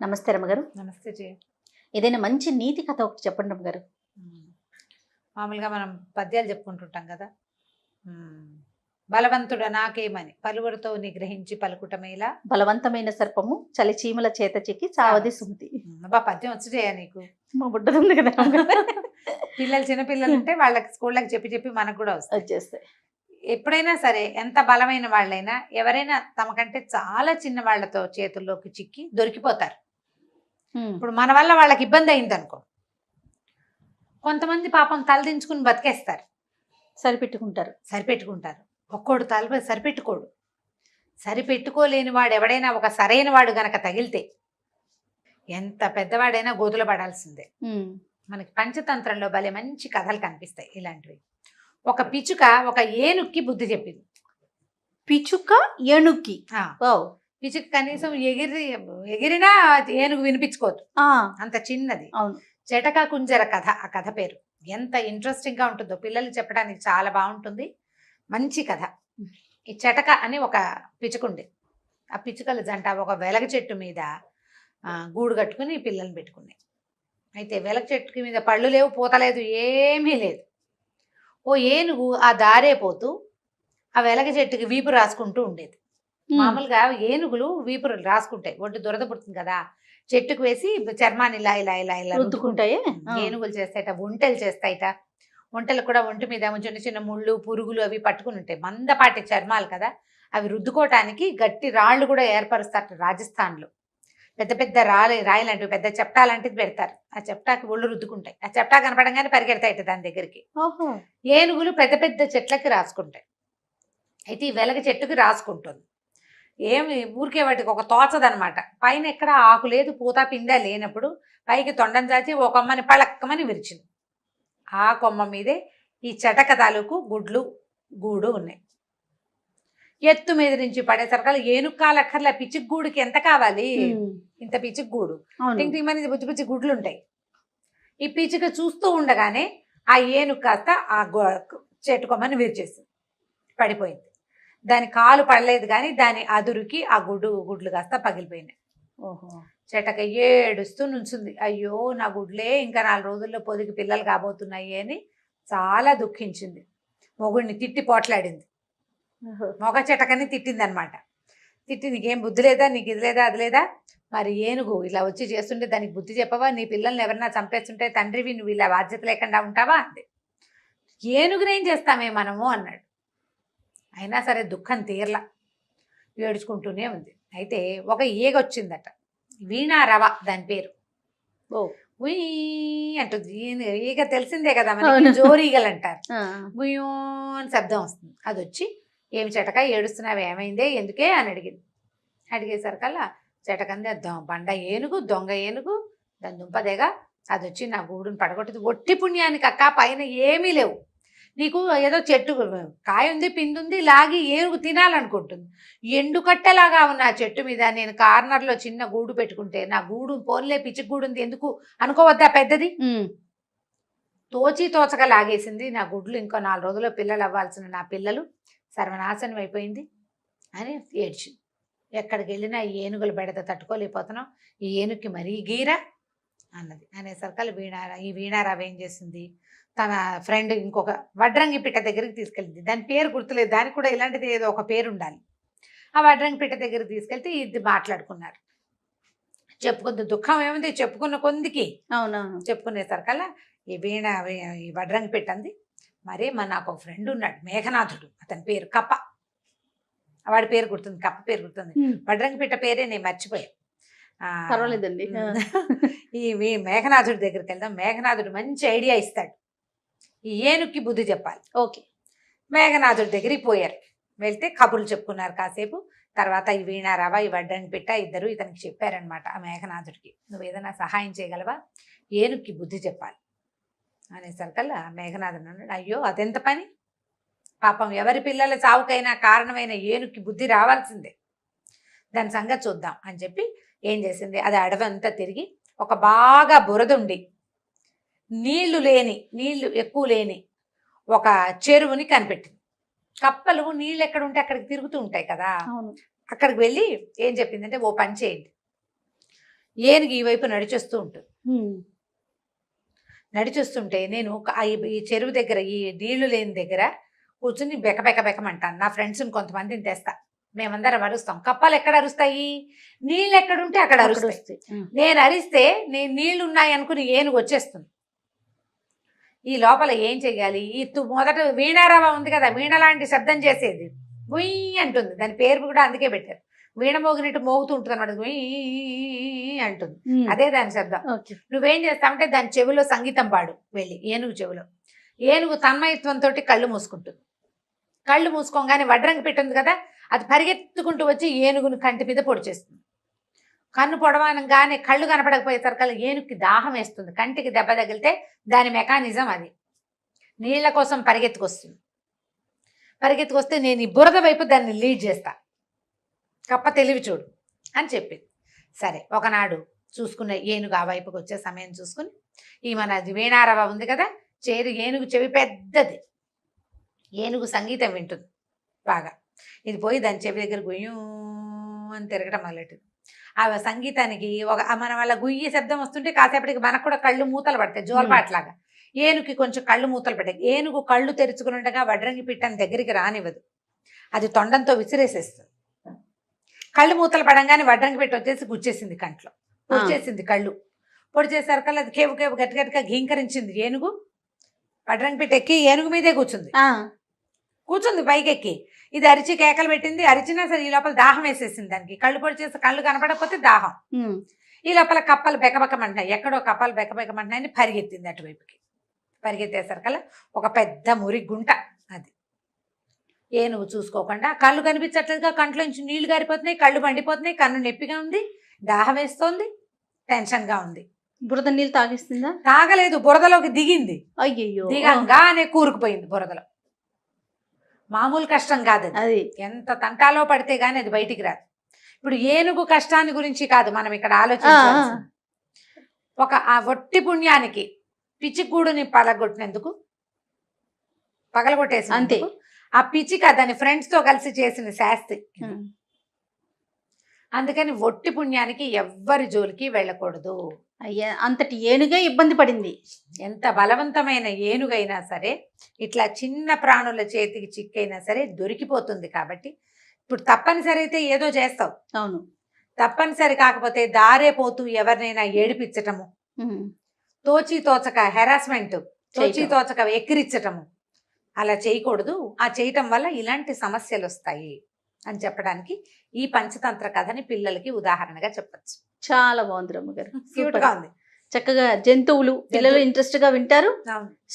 నమస్తే రమ్మగారు. నమస్తే జయ. ఏదైనా మంచి నీతి కథ ఒకటి చెప్పండి రమ్మగారు. మామూలుగా మనం పద్యాలు చెప్పుకుంటుంటాం కదా. బలవంతుడ నాకేమని పలువురితో నిగ్రహించి పలుకుటమేలా బలవంతమైన సర్పము చలి చీమల చేత చిక్కి చావది సుమతి. బా పద్యం వచ్చి జయ నీకు. మా బుడ్డది కదా పిల్లలు చిన్నపిల్లలు ఉంటే వాళ్ళకి స్కూళ్ళకి చెప్పి చెప్పి మనకు కూడా వచ్చేస్తాయి. ఎప్పుడైనా సరే ఎంత బలమైన వాళ్ళైనా ఎవరైనా తమకంటే చాలా చిన్న వాళ్ళతో చేతుల్లోకి చిక్కి దొరికిపోతారు. ఇప్పుడు మన వల్ల వాళ్ళకి ఇబ్బంది అయింది అనుకో, కొంతమంది పాపం తలదించుకుని బతికేస్తారు, సరిపెట్టుకుంటారు. ఒక్కోడు తల సరిపెట్టుకోడు. సరిపెట్టుకోలేని వాడు ఎవడైనా ఒక సరైన వాడు గనక తగిలితే ఎంత పెద్దవాడైనా గోతులు పడాల్సిందే. మనకి పంచతంత్రంలో భలే మంచి కథలు కనిపిస్తాయి ఇలాంటివి. ఒక పిచ్చుక ఒక ఏనుక్కి బుద్ధి చెప్పింది. పిచ్చుక ఏనుక్కి? పిచ్చుక కనీసం ఎగిరినా ఏనుగు వినిపించుకోదు, అంత చిన్నది. అవును. జటక కుంజర కథ, ఆ కథ పేరు. ఎంత ఇంట్రెస్టింగ్ గా ఉంటుందో, పిల్లలు చెప్పడానికి చాలా బాగుంటుంది. మంచి కథ. ఈ చెటక అని ఒక పిచ్చుకుంది. ఆ పిచ్చుకల జంట ఒక వెలగ చెట్టు మీద గూడు కట్టుకుని పిల్లల్ని పెట్టుకున్నాయి. అయితే వెలగ చెట్టు మీద పళ్ళు లేవు, పూత లేదు, ఏమీ లేదు. ఓ ఏనుగు ఆ దారే పోతూ ఆ వెలగ చెట్టుకి వీపు రాసుకుంటూ ఉండేది. మామూలుగా ఏనుగులు వీపురు రాసుకుంటాయి, ఒంటి దురద పుడుతుంది కదా, చెట్టుకు వేసి చర్మాన్ని ఇలా ఇలా ఇలా ఇలా రుద్దుకుంటాయి. ఏనుగులు చేస్తాయిట, ఒంటెలు చేస్తాయిట. ఒంటెలు కూడా ఒంటి మీద చిన్న చిన్న ముళ్ళు పురుగులు అవి పట్టుకుని ఉంటాయి, మందపాటి చర్మాలు కదా, అవి రుద్దుకోవటానికి గట్టి రాళ్ళు కూడా ఏర్పరుస్తారు. రాజస్థాన్లో పెద్ద పెద్ద రాయి లాంటివి, పెద్ద చెప్టా లాంటిది పెడతారు. ఆ చెప్టాకి ఒళ్ళు రుద్దుకుంటాయి. ఆ చెప్టా కనపడంగానే పరిగెడతాయిట దాని దగ్గరికి. ఏనుగులు పెద్ద పెద్ద చెట్లకి రాసుకుంటాయి. అయితే ఈ వెలగ చెట్టుకి రాసుకుంటుంది. ఏమి ఊరికే వాటికి ఒక తోచదనమాట. పైన ఎక్కడ ఆకు లేదు, పూత పిండా లేనప్పుడు పైకి తొండం చాచి ఒక కొమ్మని పళక్కమని విరిచింది. ఆ కొమ్మ మీదే ఈ చెటక తాలూకు గుడ్లు గూడు ఉన్నాయి. ఎత్తు మీద నుంచి పడేసరికల్లా ఏనుక్కాలక్కర్ల పిచ్చికి గూడుకి ఎంత కావాలి, ఇంత పిచ్చికి గూడు, టింగ్ టింగ్ అని బుజ్జి బుజ్జి గుడ్లు ఉంటాయి. ఈ పిచ్చిక చూస్తూ ఉండగానే ఆ ఏనుగు కాస్త ఆ చెట్టు కొమ్మని విరిచేసింది, పడిపోయింది. దాని కాలు పడలేదు కానీ దాని అదురుకి ఆ గుడ్లు కాస్త పగిలిపోయినాయి. చెటక ఏడుస్తూ నుంచుంది. అయ్యో నా గుడ్లే ఇంకా 4 రోజుల్లో పొదిగి పిల్లలు కాబోతున్నాయి అని చాలా దుఃఖించింది. మొగుడిని తిట్టి పోట్లాడింది. మొగ చెటకని తిట్టింది అనమాట. తిట్టి నీకేం బుద్ధి లేదా, నీకు ఇది లేదా, అది లేదా, మరి ఏనుగు ఇలా వచ్చి చేస్తుంటే దానికి బుద్ధి చెప్పవా, నీ పిల్లల్ని ఎవరన్నా చంపేస్తుంటే తండ్రివి నువ్వు ఇలా బాధ్యత లేకుండా ఉంటావా అంతే. ఏనుగునేం చేస్తామే మనము అన్నాడు. అయినా సరే దుఃఖం తీరలా, ఏడుచుకుంటూనే ఉంది. అయితే ఒక ఈగ వచ్చిందట, వీణారవ దాని పేరు. అంటుంది ఈగ, తెలిసిందే కదా మనకి, జోరీగలు అంటారు. గుయ్యో అని శబ్దం వస్తుంది. అది వచ్చి ఏమి చెటక ఏడుస్తున్నావు, ఏమైందే, ఎందుకే అని అడిగింది. అడిగేసరికల్లా చెటకంది బండ ఏనుగు, దొంగ ఏనుగు, దాని దుంపదేగా, అది వచ్చి నా గూడుని పడగొట్టింది. ఒట్టి పుణ్యానికి అక్క, పైన ఏమీ లేవు, నీకు ఏదో చెట్టు కాయ ఉంది, పిందుంది, లాగి ఏనుగు తినాలనుకుంటుంది. ఎండుకట్టెలాగా ఉన్న ఆ చెట్టు మీద నేను కార్నర్లో చిన్న గూడు పెట్టుకుంటే నా గూడు పోన్లే పిచ్చి గూడు ఉంది ఎందుకు అనుకోవద్దా పెద్దది, తోచక లాగేసింది నా గుడ్లు. ఇంకో 4 రోజుల్లో పిల్లలు అవ్వాల్సిన నా పిల్లలు సర్వనాశనం అయిపోయింది అని ఏడ్చి. ఎక్కడికి వెళ్ళినా ఈ ఏనుగుల బెడత తట్టుకోలేకపోతున్నాం, ఈ ఏనుగుకి మరీ గీరా అన్నది. అనేసరికల్ ఈ వీణారావు ఏం చేసింది, తన ఫ్రెండ్ ఇంకొక వడ్రంగి పిట్ట దగ్గరికి తీసుకెళ్ళింది. దాని పేరు గుర్తులేదు, దానికి కూడా ఇలాంటిది ఏదో ఒక పేరు ఉండాలి. ఆ వడ్రంగి పిట్ట దగ్గరికి తీసుకెళ్తే ఇది మాట్లాడుకున్నారు. చెప్పుకుంది, దుఃఖం ఏముంది చెప్పుకున్న కొందికి. అవునవును. చెప్పుకునేసరికల్లా ఈ వడ్రంగి పిట్ట అంది, మరి నాకు ఒక ఫ్రెండ్ ఉన్నాడు మేఘనాథుడు, అతని పేరు కప్ప, వాడి పేరు గుర్తుంది, కప్ప పేరు గుర్తుంది, వడ్రంగి పిట్ట పేరే నేను మర్చిపోయా. పర్వాలేదండి. ఈ మేఘనాథుడి దగ్గరికి వెళ్దాం, మేఘనాథుడు మంచి ఐడియా ఇస్తాడు, ఈ ఏనుక్కి బుద్ధి చెప్పాలి. ఓకే. మేఘనాథుడి దగ్గరికి పోయారు. వెళ్తే కబుర్లు చెప్పుకున్నారు కాసేపు. తర్వాత ఈ వీణారావ, ఈ వడ్డంగి పిట్ట ఇద్దరు ఇతనికి చెప్పారనమాట ఆ మేఘనాథుడికి, నువ్వు ఏదైనా సహాయం చేయగలవా, ఏనుక్కి బుద్ధి చెప్పాలి అనేసరికల్లా మేఘనాథుడు అన్నాడు, అయ్యో అదెంత పని, పాపం ఎవరి పిల్లల చావుకైనా కారణమైన ఏనుక్కి బుద్ధి రావాల్సిందే, దాని సంగతి చూద్దాం అని చెప్పి ఏం చేసింది, అది అడవంతా తిరిగి ఒక బాగా బురదుండి నీళ్లు ఎక్కువ లేని ఒక చెరువుని కనిపెట్టింది. కప్పలు నీళ్ళు ఎక్కడ ఉంటే అక్కడికి తిరుగుతూ ఉంటాయి కదా, అక్కడికి వెళ్ళి ఏం చెప్పిందంటే, ఓ పని చేయండి, ఏనుగు ఈ వైపు నడిచొస్తూ ఉంటుంది. నడిచొస్తుంటే నేను ఈ చెరువు దగ్గర, ఈ నీళ్లు లేని దగ్గర కూర్చుని బెకబెకమంటాను. నా ఫ్రెండ్స్ని కొంతమందిని తెస్తా, మేమందరం అరుస్తాం. కప్పలు ఎక్కడ అరుస్తాయి? నీళ్ళు ఎక్కడుంటే అక్కడ అరుస్తాయి. నేను అరిస్తే నేను నీళ్లు ఉన్నాయి అనుకుని ఏనుగు వచ్చేస్తుంది. ఈ లోపల ఏం చెయ్యాలి? మొదట వీణారావ ఉంది కదా, వీణ లాంటి శబ్దం చేసేది, గుయ్యి అంటుంది. దాని పేరు కూడా అందుకే పెట్టారు, వీణ మోగినట్టు మోగుతూ ఉంటుంది అనమాట, గుయ్యి అంటుంది. అదే దాని శబ్దం. నువ్వేం చేస్తావంటే దాని చెవిలో సంగీతం పాడు వెళ్ళి, ఏనుగు చెవిలో. ఏనుగు తన్మయత్వంతో కళ్ళు మూసుకుంటుంది. కళ్ళు మూసుకోగానే వడ్రంగి పెట్టింది కదా, అది పరిగెత్తుకుంటూ వచ్చి ఏనుగుని కంటి మీద పొడిచేస్తుంది. కన్ను పొడవనగానే కళ్ళు కనపడకపోయేసరికల్లా ఏనుగుకి దాహం వేస్తుంది. కంటికి దెబ్బ తగిలితే దాని మెకానిజం అది, నీళ్ల కోసం పరిగెత్తుకొస్తుంది. పరిగెత్తుకొస్తే నేను ఈ బురద వైపు దాన్ని లీడ్ చేస్తా, కప్ప తెలివి చూడు అని చెప్పింది. సరే, ఒకనాడు చూసుకున్న ఏనుగు ఆ వైపుకి వచ్చే సమయం చూసుకుని ఈ మన వీణారవ ఉంది కదా, ఏనుగు చెవి పెద్దది, ఏనుగు సంగీతం వింటుంది బాగా. ఇది పోయి దాని చెవి దగ్గర గుయ్యూ అని తిరగడం మొదలెట్టింది. ఆ సంగీతానికి మన వాళ్ళ గుయ్యి శబ్దం వస్తుంటే కాసేపటికి మనకు కూడా కళ్ళు మూతలు పడతాయి, జోలపాట్లాగా. ఏనుగుకి కొంచెం కళ్ళు మూతలు పడ్డాయి. ఏనుగు కళ్ళు తెరుచుకుని ఉండగా వడ్రంగి పిట్టని దగ్గరికి రానివ్వదు, అది తొండంతో విసిరేసేస్తుంది. కళ్ళు మూతలు పడంగానే వడ్రంగి పిట్ట వచ్చేసి గుచ్చేసింది కంట్లో, పొడిచేసింది కళ్ళు. పొడి చేసేసరికల్లా అది కేవు కేవు గట్టిగా ఘీంకరించింది ఏనుగు. వడ్రంగి పిట్ట ఎక్కి ఏనుగు మీదే కూర్చుంది పైకెక్కి. ఇది అరిచి కేకలు పెట్టింది. అరిచినా సరే ఈ లోపల దాహం వేసేసింది దానికి. కళ్ళు పొడి చేసి కళ్ళు కనపడకపోతే దాహం. ఈ లోపల కప్పలు బెకబెకమంటున్నాయి, ఎక్కడో కప్పలు బెకబెకమంటున్నాయని పరిగెత్తింది అటువైపుకి. పరిగెత్తేసరికల్లా ఒక పెద్ద మురి గుంట అది. ఏనుగు చూసుకోకుండా, కళ్ళు కనిపించట్లేదుగా, కంట్లోంచి నీళ్లు గారిపోతున్నాయి, కళ్ళు మండిపోతున్నాయి, కన్ను నొప్పిగా ఉంది, దాహం వేస్తోంది, టెన్షన్గా ఉంది. బురద నీళ్ళు తాగిస్తుందా? తాగలేదు, బురదలోకి దిగింది. అయ్యయ్యో, దిగంగానే కూరుకుపోయింది బురదలో. మామూలు కష్టం కాదు అది, ఎంత తంటాలో పడితే గానీ అది బయటికి రాదు. ఇప్పుడు ఏనుగు కష్టాన్ని గురించి కాదు మనం ఇక్కడ ఆలోచించాల్సింది. ఆ ఒట్టి పుణ్యానికి పిచ్చిగూడుని పగలగొట్టేసి అంతే. ఆ పిచ్చిక దాని ఫ్రెండ్స్ తో కలిసి చేసిన శాస్తి. అందుకని ఒట్టి పుణ్యానికి ఎవ్వరి జోలికి వెళ్ళకూడదు. అయ్యా, అంతటి ఏనుగే ఇబ్బంది పడింది. ఎంత బలవంతమైన ఏనుగైనా సరే ఇట్లా చిన్న ప్రాణుల చేతికి చిక్కైనా సరే దొరికిపోతుంది. కాబట్టి ఇప్పుడు తప్పనిసరి అయితే ఏదో చేస్తావు. అవును, తప్పనిసరి కాకపోతే దారే పోతూ ఎవరినైనా ఏడిపించటము, తోచక హెరాస్మెంట్, తోచక ఎక్కిరించటము అలా చేయకూడదు. ఆ చేయటం వల్ల ఇలాంటి సమస్యలు వస్తాయి అని చెప్పడానికి ఈ పంచతంత్ర కథని పిల్లలకి ఉదాహరణగా చెప్పచ్చు. చాలా బాగుంది రమ్మగారు, క్యూట్ గా ఉంది. చక్కగా జంతువులు పిల్లలు ఇంట్రెస్ట్ గా వింటారు.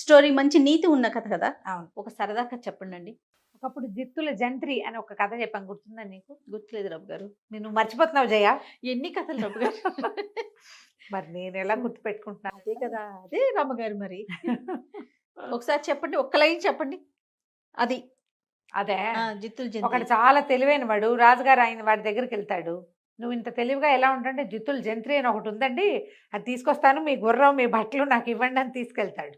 స్టోరీ మంచి నీతి ఉన్న కథ కదా. అవును, ఒక సరదా కథ చెప్పండి అండి. ఒకప్పుడు జిత్తుల జంత్రి అని ఒక కథ చెప్పాను, గుర్తుందా నీకు? గుర్తులేదు రమ్మ గారు. నేను మర్చిపోతున్నావు జయ, ఎన్ని కథలు రమ్మ గారు. మరి నేను ఎలా గుర్తు పెట్టుకుంటున్నా? అదే కదా, అదే రమ్మగారు. మరి ఒకసారి చెప్పండి, ఒక్క లైన్ చెప్పండి. అది అదే జిత్తుల ఒకటి చాలా తెలివైన వాడు రాజుగారు ఆయన వాడి దగ్గరికి వెళ్తాడు. నువ్వు ఇంత తెలివిగా ఎలా ఉంటుంటే జిత్తుల జంత్రి అని ఒకటి ఉందండి, అది తీసుకొస్తాను, మీ గుర్రం మీ బట్టలు నాకు ఇవ్వండి అని తీసుకెళ్తాడు.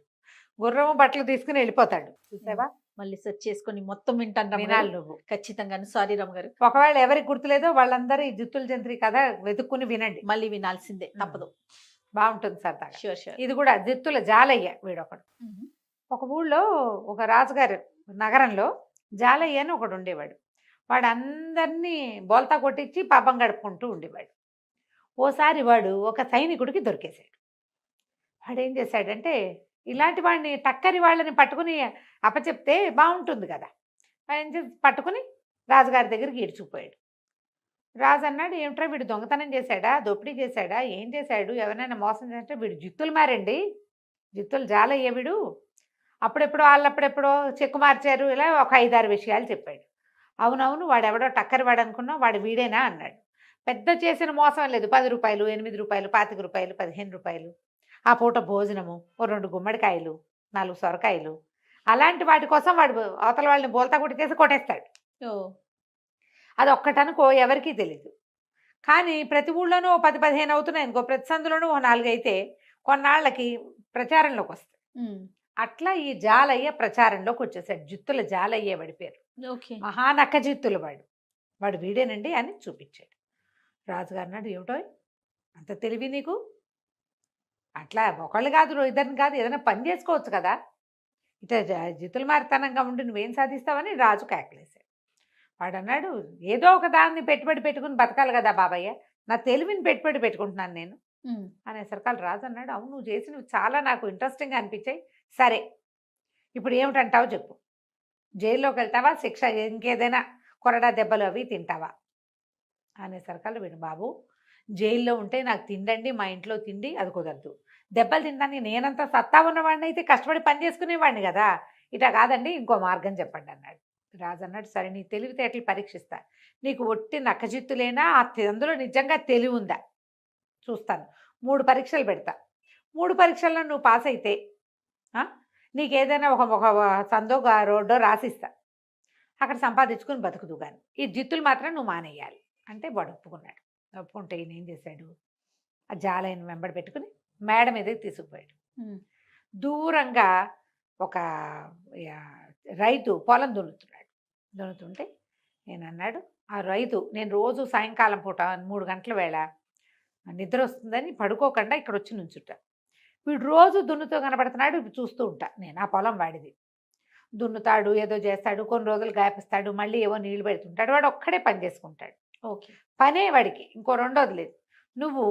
గుర్రము బట్టలు తీసుకుని వెళ్ళిపోతాడు. చూసావా? మళ్ళీ సెర్చ్ చేసుకుని మొత్తం వింటాను. వినాలి నువ్వు ఖచ్చితంగా. సారీ రమ్మగారు, ఒకవేళ ఎవరికి గుర్తులేదో వాళ్ళందరూ ఈ జిత్తుల జంత్రి కథ వెతుక్కుని వినండి. మళ్ళీ వినాల్సిందే, తప్పదు. బాగుంటుంది సరదాగా. Sure sure. ఇది కూడా జిత్తుల జాలయ్య వీడొకడు. ఒక ఊళ్ళో ఒక రాజుగారు నగరంలో జాలయ్య అని ఒకడు ఉండేవాడు. వాడు అందరినీ బోల్తా కొట్టించి పాపం గడుపుకుంటూ ఉండేవాడు. ఓసారి వాడు ఒక సైనికుడికి దొరికేశాడు. వాడు ఏం చేశాడంటే, ఇలాంటి వాడిని టక్కరి వాళ్ళని పట్టుకుని అప్పచెప్తే బాగుంటుంది కదా, ఆయన పట్టుకుని రాజుగారి దగ్గరికి ఈడ్చుకుపోయాడు. రాజు అన్నాడు, ఏమిట్రా వీడు దొంగతనం చేశాడా, దోపిడీ చేశాడా, ఏం చేశాడు, ఎవరైనా మోసం చేస్తే? వీడు జిత్తులు మారండి, జిత్తులు జాలయ్య వీడు, అప్పుడెప్పుడో వాళ్ళప్పుడెప్పుడో చెక్కు మార్చారు, ఇలా ఒక 5-6 విషయాలు చెప్పాడు. అవునవును, వాడెవడో టక్కరి వాడు అనుకున్నావు, వాడు వీడేనా అన్నాడు. పెద్ద చేసిన మోసం లేదు, 10 రూపాయలు, 8 రూపాయలు, 25 రూపాయలు, 15 రూపాయలు, ఆ పూట భోజనము, ఓ 2 గుమ్మడికాయలు, 4 సొరకాయలు, అలాంటి వాటి కోసం వాడు అవతల వాళ్ళని బోల్తా కొట్టి కొట్టేస్తాడు. అది ఒక్కటనుకో ఎవరికీ తెలీదు. కానీ ప్రతి ఊళ్ళోనూ 10-15 అవుతున్నాయి అనుకో, ప్రతి సందులోనూ 4 అయితే కొన్నాళ్ళకి ప్రచారంలోకి వస్తాయి. అట్లా ఈ జాలయ్య ప్రచారంలోకి వచ్చేసాడు. జిత్తుల జాలయ్య వాడి పేరు. మహానక్క జిత్తుల వాడు వీడేనండి అని చూపించాడు. రాజుగారు అన్నాడు, ఏమిటో అంత తెలివి నీకు? అట్లా ఒకళ్ళు కాదు, ఇద్దరిని కాదు, ఏదైనా పని చేసుకోవచ్చు కదా. ఇట్లా జిత్తులు మారితనంగా ఉండి నువ్వేం సాధిస్తావని రాజు కేకలేశాడు. వాడు అన్నాడు, ఏదో ఒక దాన్ని పెట్టుబడి పెట్టుకుని బతకాలి కదా బాబయ్య, నా తెలివిని పెట్టుబడి పెట్టుకుంటున్నాను నేను అనేసరికి రాజు అన్నాడు, అవును నువ్వు చేసినవి చాలా నాకు ఇంట్రెస్టింగ్గా అనిపించాయి. సరే ఇప్పుడు ఏమిటంటావు చెప్పు. జైల్లోకి వెళ్తావా, శిక్ష ఇంకేదైనా కొరడా దెబ్బలు అవి తింటావా అనేసరికి వీడు, బాబు జైల్లో ఉంటే నాకు తిండండి, మా ఇంట్లో తిండి అది కుదరదు. దెబ్బలు తినడానికి నేనంతా సత్తా ఉన్నవాడిని అయితే కష్టపడి పని చేసుకునేవాడిని కదా, ఇట్లా కాదండి ఇంకో మార్గం చెప్పండి అన్నాడు. రాజు అన్నాడు, సరే నీ తెలివితేటలు పరీక్షిస్తా, నీకు ఒట్టి నక్కజిత్తులేనా అందులో నిజంగా తెలివి ఉందా చూస్తాను. 3 పరీక్షలు పెడతా. 3 పరీక్షల్లో నువ్వు పాస్ అయితే నీకు ఏదైనా ఒక సందో రోడ్డో రాసిస్తా, అక్కడ సంపాదించుకుని బతుకుదు కానీ ఈ జిత్తులు మాత్రం నువ్వు మానేయాలి అంటే వాడు ఒప్పుకున్నాడు. ఒప్పుకుంటే ఈయన ఏం చేశాడు, ఆ జాలైన వెంబడి పెట్టుకుని మేడ మీదకి తీసుకుపోయాడు. దూరంగా ఒక రైతు పొలం దున్నుతుంటే నేను అన్నాడు, ఆ రైతు నేను రోజు సాయంకాలం పూట 3 గంటల వేళ నిద్ర వస్తుందని పడుకోకుండా ఇక్కడ వచ్చి నుంచుంటా, వీడు రోజు దున్నుతో కనబడుతున్నాడు, చూస్తూ ఉంటా నేను. ఆ పొలం వాడిది, దున్నుతాడు, ఏదో చేస్తాడు, కొన్ని రోజులు గాయపిస్తాడు, మళ్ళీ ఏవో నీళ్లు పెడుతుంటాడు, వాడు ఒక్కడే పని చేసుకుంటాడు. ఓకే, పనే వాడికి, ఇంకో రెండోది లేదు. నువ్వు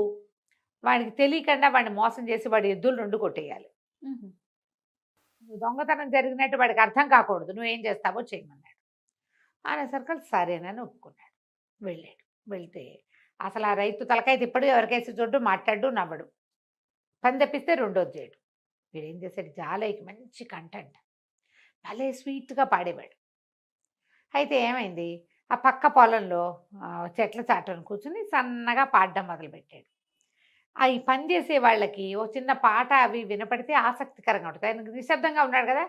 వాడికి తెలియకుండా వాడిని మోసం చేసి వాడి ఎద్దులు 2 కొట్టేయాలి. దొంగతనం జరిగినట్టు వాడికి అర్థం కాకూడదు, నువ్వేం చేస్తావో చేయమన్నాడు. అనేసరికి సరేనని ఒప్పుకున్నాడు. వెళ్ళాడు. వెళ్తే అసలు ఆ రైతు తలకాయ తిప్పడు, ఎవరికేసి చూడ్డు, మాట్లాడు, నవ్వడు, పని తప్పిస్తే రెండోది చేయడు. వీడేం చేశాడు, జాలయ్యకి మంచి కంటెంట్ భలే స్వీట్గా పాడేవాడు. అయితే ఏమైంది, ఆ పక్క పొలంలో చెట్ల చాటును కూర్చుని సన్నగా పాడడం మొదలుపెట్టాడు. ఈ పని చేసే వాళ్ళకి ఓ చిన్న పాట అవి వినపడితే ఆసక్తికరంగా ఉంటుంది. ఆయన నిశ్శబ్దంగా ఉన్నాడు కదా,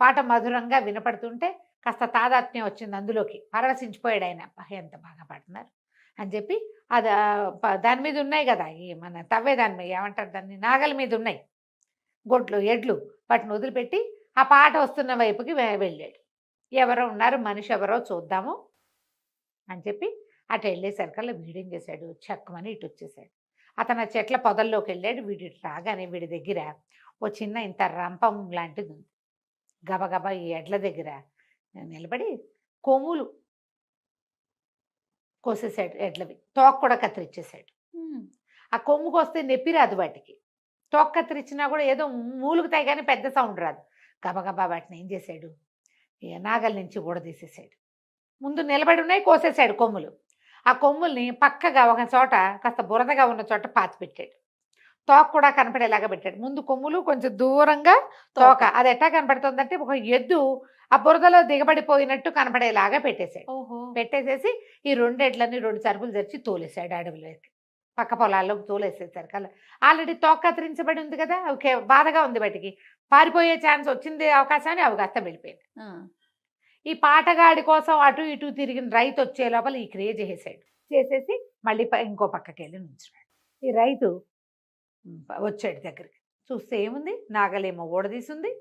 పాట మధురంగా వినపడుతుంటే కాస్త తాదాత్మ్యం వచ్చింది అందులోకి, పరవశించిపోయాడు ఆయన. ఎంత బాగా పాడుతున్నారు అని చెప్పి అది దాని మీద ఉన్నాయి కదా, ఈ మన తవ్వే దాని మీద ఏమంటారు దాన్ని, నాగల మీద ఉన్నాయి గొడ్లు ఎడ్లు, వాటిని వదిలిపెట్టి ఆ పాట వస్తున్న వైపుకి వెళ్ళాడు. ఎవరో ఉన్నారు, మనిషి ఎవరో చూద్దాము అని చెప్పి అటు వెళ్ళేసరికల్లా వీడేం చేశాడు, చక్కమని ఇటు వచ్చేసాడు. అతను ఆ చెట్ల పొదల్లోకి వెళ్ళాడు. వీడి రాగానే వీడి దగ్గర ఓ చిన్న ఇంత రంపం లాంటిది ఉంది. గబగబా ఈ ఎడ్ల దగ్గర నిలబడి కొమ్ములు కోసేసాడు, ఎడ్లవి తోక కూడా కత్తిరించేశాడు. ఆ కొమ్ముకు వస్తే నొప్పి రాదు వాటికి, తోక కత్తిరించినా కూడా ఏదో మూలుగుతాయి కానీ పెద్ద సౌండ్ రాదు. గబగబా వాటిని ఏం చేశాడు, నాగల నుంచి ఊడదీసేసాడు. ముందు నిలబడి ఉన్నాయి, కోసేశాడు కొమ్ములు. ఆ కొమ్ముల్ని పక్కగా ఒక చోట కాస్త బురదగా ఉన్న చోట పాతి పెట్టాడు. తోక కూడా కనపడేలాగా పెట్టాడు. ముందు కొమ్ములు కొంచెం దూరంగా తోక, అది ఎట్టా కనపడుతుందంటే ఒక ఎద్దు ఆ బురదలో దిగబడిపోయినట్టు కనపడేలాగా పెట్టేశాడు. పెట్టేసేసి ఈ 2 ఎడ్లని 2 చరుపులు తెచ్చి తోలేశాడు అడవిలోకి, పక్క పొలాల్లోకి తోలేసేసారు. కల్లా ఆల్రెడీ తోక కత్తిరించబడి ఉంది కదా, ఓకే బాధగా ఉంది, బయటికి పారిపోయే ఛాన్స్ వచ్చింది, అవకాశాన్ని అవకాశం వెళ్ళిపోయింది. ఈ పాటగాడి కోసం అటు ఇటు తిరిగిన రైతు వచ్చే లోపల ఈ క్రియ చేసేసి మళ్ళీ ఇంకో పక్కకి వెళ్ళి నుంచున్నాడు. ఈ రైతు వచ్చాడు దగ్గరికి, చూస్తే ఏముంది, నాగలేమో ఊడదీసింది,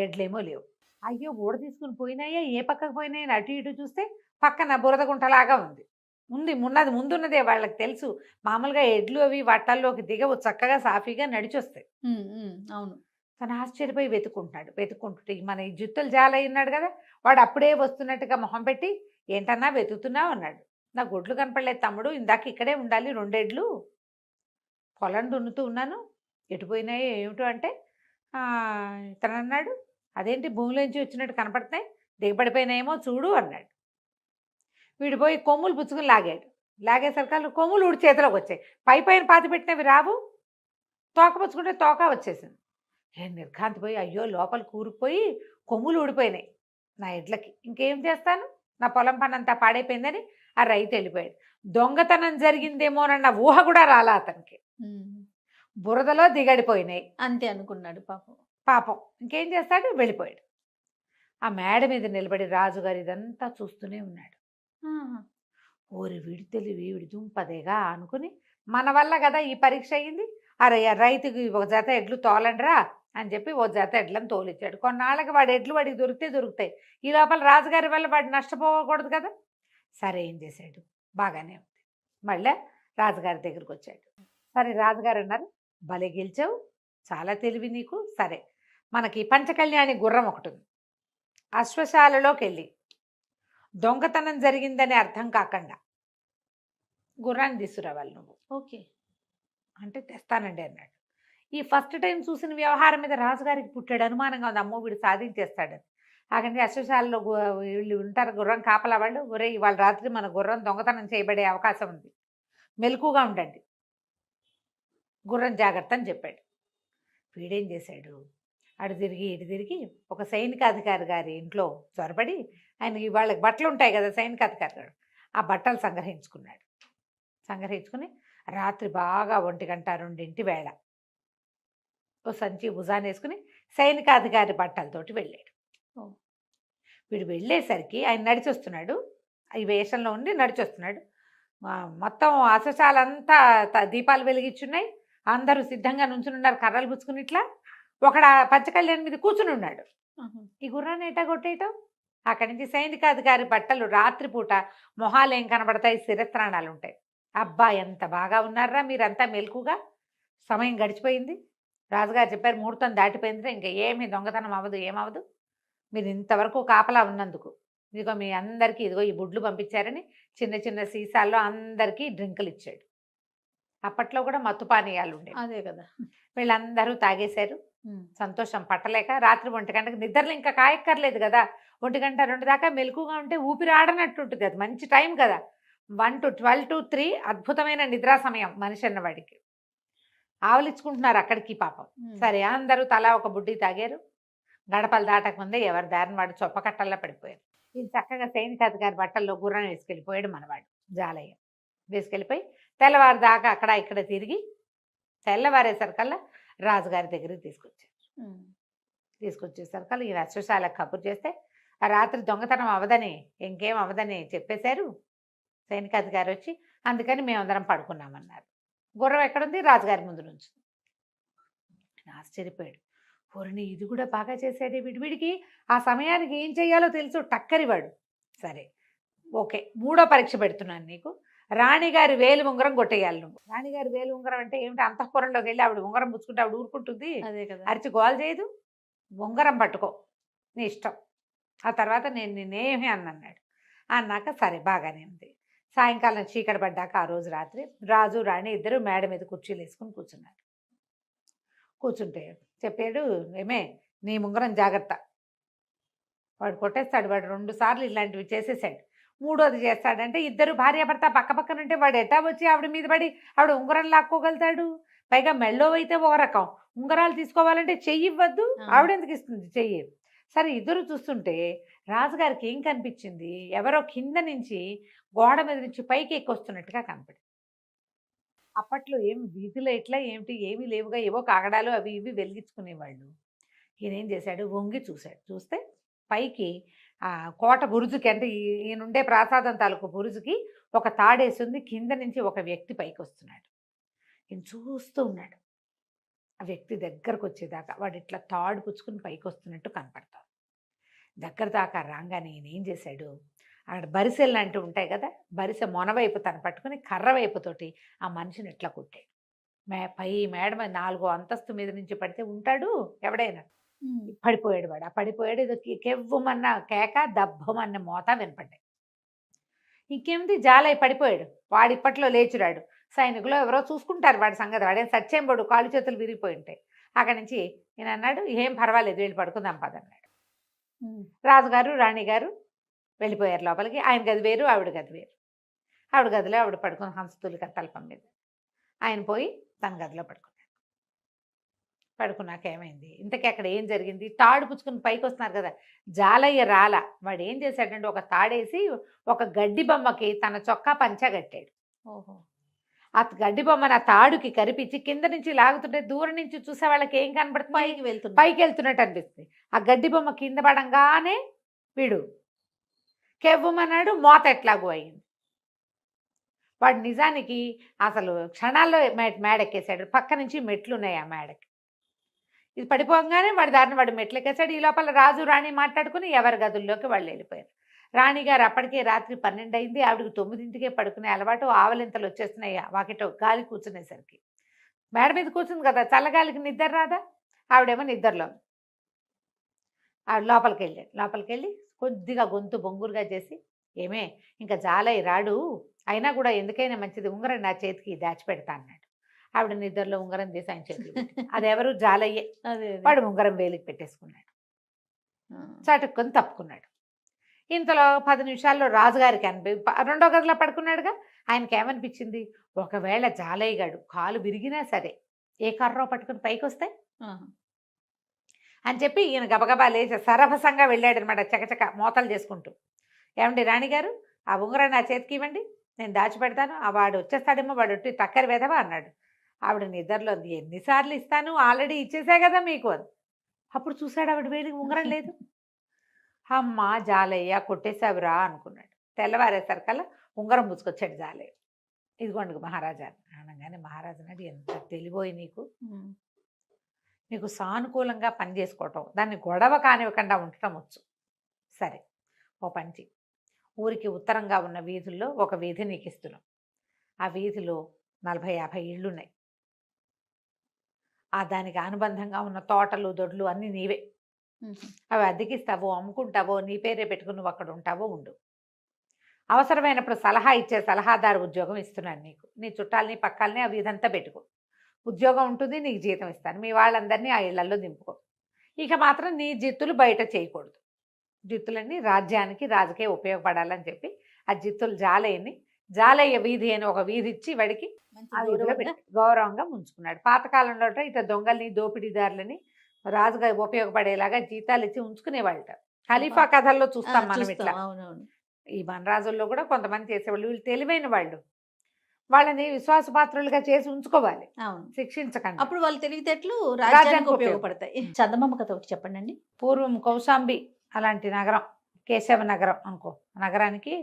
ఎడ్లేమో లేవు. అయ్యో ఊడ తీసుకుని పోయినాయా, ఏ పక్కకు పోయినాయని అటు ఇటు చూస్తే పక్కన బురద గుంటలాగా ఉంది. ముందున్నదే వాళ్ళకి తెలుసు, మామూలుగా ఎడ్లు అవి వట్టల్లోకి దిగవు, చక్కగా సాఫీగా నడిచొస్తాయి. అవును. తను ఆశ్చర్యపోయి వెతుక్కుంటుంటే మన ఈ జుత్తులు జాల ఉన్నాడు కదా, వాడు అప్పుడే వస్తున్నట్టుగా మొహం పెట్టి, ఏంటన్నా వెతుకుతున్నావు అన్నాడు. నా గొడ్లు కనపడలేదు తమ్ముడు, ఇందాక ఇక్కడే ఉండాలి, 2 ఎడ్లు పొలం దున్నుతూ ఉన్నాను, ఎటుపోయినాయో ఏమిటో అంటే తను అన్నాడు, అదేంటి భూమిలోంచి వచ్చినట్టు కనపడుతున్నాయి, దిగబడిపోయినాయేమో చూడు అన్నాడు. వీడు పోయి కొమ్ములు పుచ్చుకుని లాగేసరికి కొమ్ములు ఊడి చేతిలోకి వచ్చాయి. పైన పాతి పెట్టినవి రావు, తోక పుచ్చుకుంటే తోక వచ్చేసింది. నేను నిర్ఘాంతిపోయి, అయ్యో లోపల కూరుకుపోయి కొమ్ములు ఊడిపోయినాయి నా ఎడ్లకి, ఇంకేం చేస్తాను, నా పొలం పని అంతా పాడైపోయిందని ఆ రైతు వెళ్ళిపోయాడు. దొంగతనం జరిగిందేమోనన్న ఊహ కూడా రాలా అతనికి, బురదలో దిగడిపోయినాయి అంతే అనుకున్నాడు పాపం. ఇంకేం చేస్తాడు, వెళ్ళిపోయాడు. ఆ మేడ మీద నిలబడి రాజుగారు ఇదంతా చూస్తూనే ఉన్నాడు. ఓరి వీడి తెలివి, వీడి దుంపదేగా అనుకుని, మన వల్ల కదా ఈ పరీక్ష అయ్యింది, అరే రైతుకి ఒక జత ఎడ్లు తోలండిరా అని చెప్పి ఓ జత ఎడ్లను తోలిచ్చాడు. కొన్నాళ్ళకి వాడి ఎడ్లు వాడికి దొరుకుతాయి, ఈ లోపల రాజుగారి వల్ల వాడు నష్టపోకూడదు కదా. సరే ఏం చేశాడు, బాగానే ఉంది, మళ్ళీ రాజుగారి దగ్గరికి వచ్చాడు. సరే రాజుగారు అన్నారు, భలే గెలిచావు, చాలా తెలివి నీకు. సరే, మనకి పంచకళ్యాణి గుర్రం ఒకటి ఉంది. అశ్వశాలలోకి వెళ్ళి దొంగతనం జరిగిందని అర్థం కాకుండా గుర్రాన్ని తీసుకురావాలి నువ్వు. ఓకే. అంటే తెస్తానండి అన్నాడు. ఈ ఫస్ట్ టైం చూసిన వ్యవహారం మీద రాజుగారికి పుట్టాడు అనుమానంగా ఉంది, అమ్మో వీడు సాధించేస్తాడని. అక్కడి అశ్వశాలలో వీళ్ళు ఉంటారు గుర్రం కాపలా వాళ్ళు, ఒరే ఇవాళ రాత్రి మన గుర్రం దొంగతనం చేయబడే అవకాశం ఉంది, మెలకుగా ఉండండి, గుర్రం జాగ్రత్త అని చెప్పాడు. వీడేం చేశాడు, అటు తిరిగి ఇటు తిరిగి ఒక సైనికాధికారి గారి ఇంట్లో చొరబడి, ఆయన వాళ్ళకి బట్టలు ఉంటాయి కదా సైనికాధికారి గారు, ఆ బట్టలు సంగ్రహించుకున్నాడు. సంగ్రహించుకుని రాత్రి బాగా 1 గంట 2 వేళ ఓ సంచి భుజాన్ని వేసుకుని సైనికాధికారి బట్టలతోటి వెళ్ళాడు. వీడు వెళ్ళేసరికి ఆయన నడిచొస్తున్నాడు, ఈ వేషంలో ఉండి నడిచొస్తున్నాడు. మొత్తం అశ్వశాలంతా దీపాలు వెలిగించున్నాయి, అందరూ సిద్ధంగా నుంచునున్నారు కర్రలు పుచ్చుకుని. ఇట్లా ఒకడు పంచకళ్యాణి మీద కూర్చుని ఉన్నాడు. ఈ గుర్రాన్ని ఎటా కొట్టేయటం, అక్కడి నుంచి సైనికాధికారి బట్టలు రాత్రిపూట మొహాలు ఏం కనబడతాయి, శిరస్త్రాణాలు ఉంటాయి. అబ్బా ఎంత బాగా ఉన్నారా మీరంతా మెలకుగా, సమయం గడిచిపోయింది, రాజుగారు చెప్పారు ముహూర్తం దాటిపోయింది, ఇంకా ఏమీ దొంగతనం అవ్వదు, ఏమవ్వదు, మీరు ఇంతవరకు కాపలా ఉన్నందుకు ఇదిగో మీ అందరికీ ఇదిగో ఈ బుడ్లు పంపించారని చిన్న చిన్న సీసాల్లో అందరికీ డ్రింకులు ఇచ్చాడు. అప్పట్లో కూడా మత్తు పానీయాలు ఉండేవి. అదే కదా. వీళ్ళందరూ తాగేశారు. సంతోషం పట్టలేక రాత్రి 1 గంటకు నిద్రలు ఇంకా కాయక్కర్లేదు కదా, 1 గంట 2 దాకా మెలకుగా ఉంటే ఊపిరి ఆడనట్టు ఉంటుంది, అది మంచి టైం కదా. 1 to 12 to 3 అద్భుతమైన నిద్రా సమయం మనిషి అన్నవాడికి. ఆవలించుకుంటున్నారు అక్కడికి పాపం. సరే అందరూ తలా ఒక బుడ్డి తాగారు. గడపలు దాటకముందే ఎవరి దారిని వాడు చొప్పకట్టల్లా పడిపోయారు. ఇది చక్కగా సైనికాధికారి బట్టల్లో గుర్రం వేసుకెళ్ళిపోయాడు మనవాడు జాలయ్య. వేసుకెళ్ళిపోయి తెల్లవారు దాకా అక్కడ ఇక్కడ తిరిగి తెల్లవారేసరికల్లా రాజుగారి దగ్గరికి తీసుకొచ్చేసరికల్లా ఈ అశ్వశాలకు కబురు చేస్తే ఆ రాత్రి దొంగతనం అవదని ఇంకేం అవదని చెప్పేశారు సైనికాధికారి వచ్చి. అందుకని మేమందరం పడుకున్నామన్నారు. గుర్రం ఎక్కడుంది, రాజుగారి ముందు నుంచి. ఆశ్చర్యపోయాడు, పొరని ఇది కూడా బాగా చేశాడే, వీడికి ఆ సమయానికి ఏం చెయ్యాలో తెలుసు, టక్కరివాడు. సరే ఓకే, 3వ పరీక్ష పెడుతున్నాను నీకు, రాణిగారి వేలు ఉంగరం కొట్టేయాలి నువ్వు. రాణిగారి వేలు ఉంగరం అంటే ఏమిటి, అంతఃపురంలోకి వెళ్ళి ఆవిడ ఉంగరం పుచ్చుకుంటే ఆవిడ ఊరుకుంటుంది, అదే కదా, అరిచి గోల్ చేయదు, ఉంగరం పట్టుకో నీ ఇష్టం, ఆ తర్వాత నేను నేనేమి అన్నాడు. అన్నాక సరే బాగానే ఉంది. సాయంకాలం చీకటి పడ్డాక ఆ రోజు రాత్రి రాజు రాణి ఇద్దరు మేడ మీద కుర్చీలు వేసుకుని కూర్చున్నారు. కూర్చుంటే చెప్పాడు, ఏమే నీ ఉంగరం జాగ్రత్త, వాడు కొట్టేస్తాడు, వాడు 2 సార్లు ఇలాంటివి చేసేసాడు, 3వది చేస్తాడంటే ఇద్దరు భార్యాభర్త పక్క పక్కనంటే వాడు ఎట్టా వచ్చి ఆవిడ మీద పడి ఆవిడ ఉంగరం లాక్కోగలుగుతాడు. పైగా మెళ్ళో అయితే ఒక రకం, ఉంగరాలు తీసుకోవాలంటే చెయ్యి ఇవ్వద్దు, ఆవిడెందుకు ఇస్తుంది చెయ్యి. సరే ఇద్దరు చూస్తుంటే రాజుగారికి ఏం కనిపించింది, ఎవరో కింద నుంచి గోడ మీద నుంచి పైకి ఎక్కొస్తున్నట్టుగా కనపడింది. అప్పట్లో ఏం వీధిలో ఎట్లా ఏమిటి ఏమీ లేవుగా, ఏవో కాగడాలు అవి ఇవి వెలిగించుకునేవాళ్ళు. ఈయనేం చేశాడు, వంగి చూశాడు. చూస్తే పైకి కోట బురుజుకి, అంటే ఈయనుండే ప్రాసాదం తాలూకు బురుజుకి ఒక తాడేసింది, కింద నుంచి ఒక వ్యక్తి పైకి వస్తున్నాడు. ఈయన చూస్తూ ఉన్నాడు. ఆ వ్యక్తి దగ్గరకు వచ్చేదాకా వాడు ఇట్లా తాడు పుచ్చుకుని పైకి వస్తున్నట్టు కనపడతాడు. దగ్గర దాకా రాగానే ఈయన ఏం చేశాడు, అక్కడ బరిసెలు లాంటివి ఉంటాయి కదా, బరిసె మొనవైపు తను పట్టుకుని కర్ర వైపుతోటి ఆ మనిషిని ఎట్లా కొట్టాడు. పై మేడ మీద 4వ అంతస్తు మీద నుంచి పడితే ఉంటాడు ఎవడైనా, పడిపోయాడు వాడు. ఆ పడిపోయాడు, ఏదో కెవ్వమన్న కేక దబ్బమన్న మోత వినపడ్డాయి. ఇంకేమిటి జాలై పడిపోయాడు, వాడు ఇప్పట్లో లేచురాడు. సైనికులు ఎవరో చూసుకుంటారు వాడి సంగతి, వాడేం సచ్చేంబడు, కాళ్ళు చేతులు విరిగిపోయి ఉంటాయి. అక్కడి నుంచి ఈయన అన్నాడు, ఏం పర్వాలేదు వెళ్ళి పడుకుందాం పదన్నాడు. రాజుగారు రాణిగారు వెళ్ళిపోయారు లోపలికి. ఆయన గది వేరు, ఆవిడ గది వేరు. ఆవిడ గదిలో ఆవిడ పడుకుని హంసతూలిక తల్పం మీద, ఆయన పోయి తన గదిలో పడుకున్నాడు. పడుకున్నాక ఏమైంది, ఇంతకీ అక్కడ ఏం జరిగింది, తాడు పుచ్చుకుని పైకి వస్తున్నారు కదా, జాలయ్య రాల. వాడు ఏం చేశాడంటే ఒక తాడేసి ఒక గడ్డి బొమ్మకి తన చొక్కా పంచా కట్టాడు. ఓహో. ఆ గడ్డి బొమ్మను ఆ తాడుకి కరిపించి కింద నుంచి లాగుతుంటే దూరం నుంచి చూసే వాళ్ళకి ఏం కనబడుతుంది, పైకి వెళ్తున్నట్టు అనిపిస్తుంది. ఆ గడ్డి బొమ్మ కింద పడంగానే వీడు కెవ్వమన్నాడు, మోత ఎట్లాగూ అయింది. వాడు నిజానికి అసలు క్షణాల్లో మేడెక్కేశాడు. పక్క నుంచి మెట్లు ఉన్నాయి ఆ మేడకి. ఇది పడిపోగానే వాడి దారిని వాడు మెట్లు ఎక్కేశాడు. ఈ లోపల రాజు రాణి మాట్లాడుకుని ఎవరి గదుల్లోకి వాళ్ళు వెళ్ళిపోయారు. రాణిగారు అప్పటికే రాత్రి 12 అయింది. ఆవిడకి 9ంటికే పడుకునే అలవాటు. ఆవలింతలు వచ్చేస్తున్నాయి వాకిట గాలి కూర్చునేసరికి. మేడ మీద కూర్చుంది కదా, చల్లగాలికి నిద్ర రాదా? ఆవిడేమో నిద్రలో ఉంది. ఆవిడ లోపలికెళ్ళి కొద్దిగా గొంతు బొంగురుగా చేసి, ఏమే ఇంకా జాలయ్య రాడు, అయినా కూడా ఎందుకైనా మంచిది ఉంగరం నా చేతికి దాచిపెడతా అన్నాడు. ఆవిడ నిద్రలో ఉంగరం తీసి ఆయన చేతికి పెట్టింది. అదెవరు? జాలయ్యే. వాడు ఉంగరం వేలికి పెట్టేసుకున్నాడు. చటుక్కుని తప్పుకున్నాడు. ఇంతలో 10 నిమిషాల్లో రాజుగారికి రెండో గదిలో పడుకున్నాడుగా, ఆయనకి ఏమనిపించింది, ఒకవేళ జాలయ్య గాడు కాలు విరిగినా సరే ఏ కర్రో పట్టుకుని పైకి వస్తే అని చెప్పి ఈయన గబగబా లేచి సరభసంగా వెళ్ళాడనమాట, చకచక మోతలు చేసుకుంటూ. ఏమండి రాణిగారు, ఆ ఉంగరం నా చేతికి ఇవ్వండి, నేను దాచిపెడతాను, ఆ వాడు వచ్చేస్తాడేమో, వాడు ఒట్టి టక్కరి వెధవా అన్నాడు. ఆవిడ నిద్రలో, ఎన్నిసార్లు ఇస్తాను, ఆల్రెడీ ఇచ్చేసా కదా మీకు అని. అప్పుడు చూశాడు ఆవిడ వేడికి ఉంగరం లేదు. అమ్మ జాలయ్య కొట్టేశావురా అనుకున్నాడు. తెల్లవారేసరికల్లా ఉంగరం పుచ్చుకొచ్చాడు జాలయ్య. ఇదిగోండి మహారాజా అనగానే మహారాజు అన్నాడు, ఎంత తెలివోయి నీకు సానుకూలంగా పనిచేసుకోవటం, దాన్ని గొడవ కానివ్వకుండా ఉండటం వచ్చు. సరే ఓ పంచి, ఊరికి ఉత్తరంగా ఉన్న వీధుల్లో ఒక వీధి నీకు ఇస్తున్నాం. ఆ వీధిలో 40-50 ఇళ్ళున్నాయి. ఆ దానికి అనుబంధంగా ఉన్న తోటలు దొడ్లు అన్నీ నీవే. అవి అద్దెకిస్తావో అమ్ముకుంటావో నీ పేరే పెట్టుకుని నువ్వు అక్కడ ఉంటావో ఉండు. అవసరమైనప్పుడు సలహా ఇచ్చే సలహాదారు ఉద్యోగం ఇస్తున్నాను నీకు. నీ చుట్టాలని పక్కాలని అవి ఇదంతా పెట్టుకో, ఉద్యోగం ఉంటుంది, నీకు జీతం ఇస్తాను. మీ వాళ్ళందరినీ ఆ ఇళ్లలో దింపుకో. ఇక మాత్రం నీ జిత్తులు బయట చేయకూడదు. జిత్తులన్నీ రాజ్యానికి రాజుకే ఉపయోగపడాలని చెప్పి ఆ జిత్తులు జాలయ్య వీధి అని ఒక వీధి ఇచ్చి వాడికి ఆ వీధిలో పెట్టి గౌరవంగా ముంచుకున్నాడు. పాతకాలంలో ఇట దొంగల్ని దోపిడీదారులని రాజుగా ఉపయోగపడేలాగా జీతాలు ఇచ్చి ఉంచుకునేవాళ్ళట. ఖలీఫా కథల్లో చూస్తాం మనం ఇట్లా. ఈ వనరాజుల్లో కూడా కొంతమంది చేసేవాళ్ళు. వీళ్ళు తెలివైన వాళ్ళు, వాళ్ళని విశ్వాసపాత్రులుగా చేసి ఉంచుకోవాలి, శిక్షించకండి. అప్పుడు వాళ్ళు తెలివితేటలు రాజ్యానికి ఉపయోగపడతాయి. చందమామ కథ ఒకటి చెప్పండి అండి. పూర్వం కౌశాంబి అలాంటి నగరం, కేశవ నగరం అనుకో, నగరానికి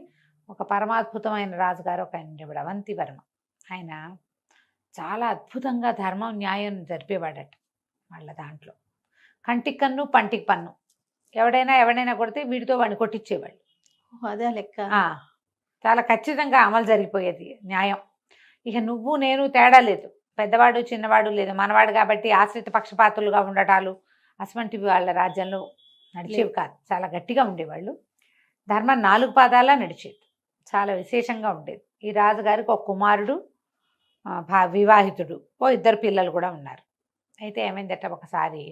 ఒక పరమాద్భుతమైన రాజుగారు ఒక ఆయన అవంతివర్మ. ఆయన చాలా అద్భుతంగా ధర్మం న్యాయం జరిపేవాడట. వాళ్ళ దాంట్లో కంటికి కన్ను పంటికి పన్ను, ఎవడైనా కొడితే వీడితో వాడిని కొట్టించేవాళ్ళు. అదే లెక్క. చాలా ఖచ్చితంగా అమలు జరిగిపోయేది న్యాయం. ఇక నువ్వు నేను తేడా లేదు, పెద్దవాడు చిన్నవాడు లేదు, మనవాడు కాబట్టి ఆశ్రిత పక్షపాతులుగా ఉండటాలు అటువంటివి వాళ్ళ రాజ్యంలో నడిచేవి కాదు. చాలా గట్టిగా ఉండేవాళ్ళు. ధర్మం 4 పాదాలా నడిచేది, చాలా విశేషంగా ఉండేది. ఈ రాజుగారికి ఒక కుమారుడు, వివాహితుడు, 2 పిల్లలు కూడా ఉన్నారు. అయితే ఏమైందట, ఒకసారి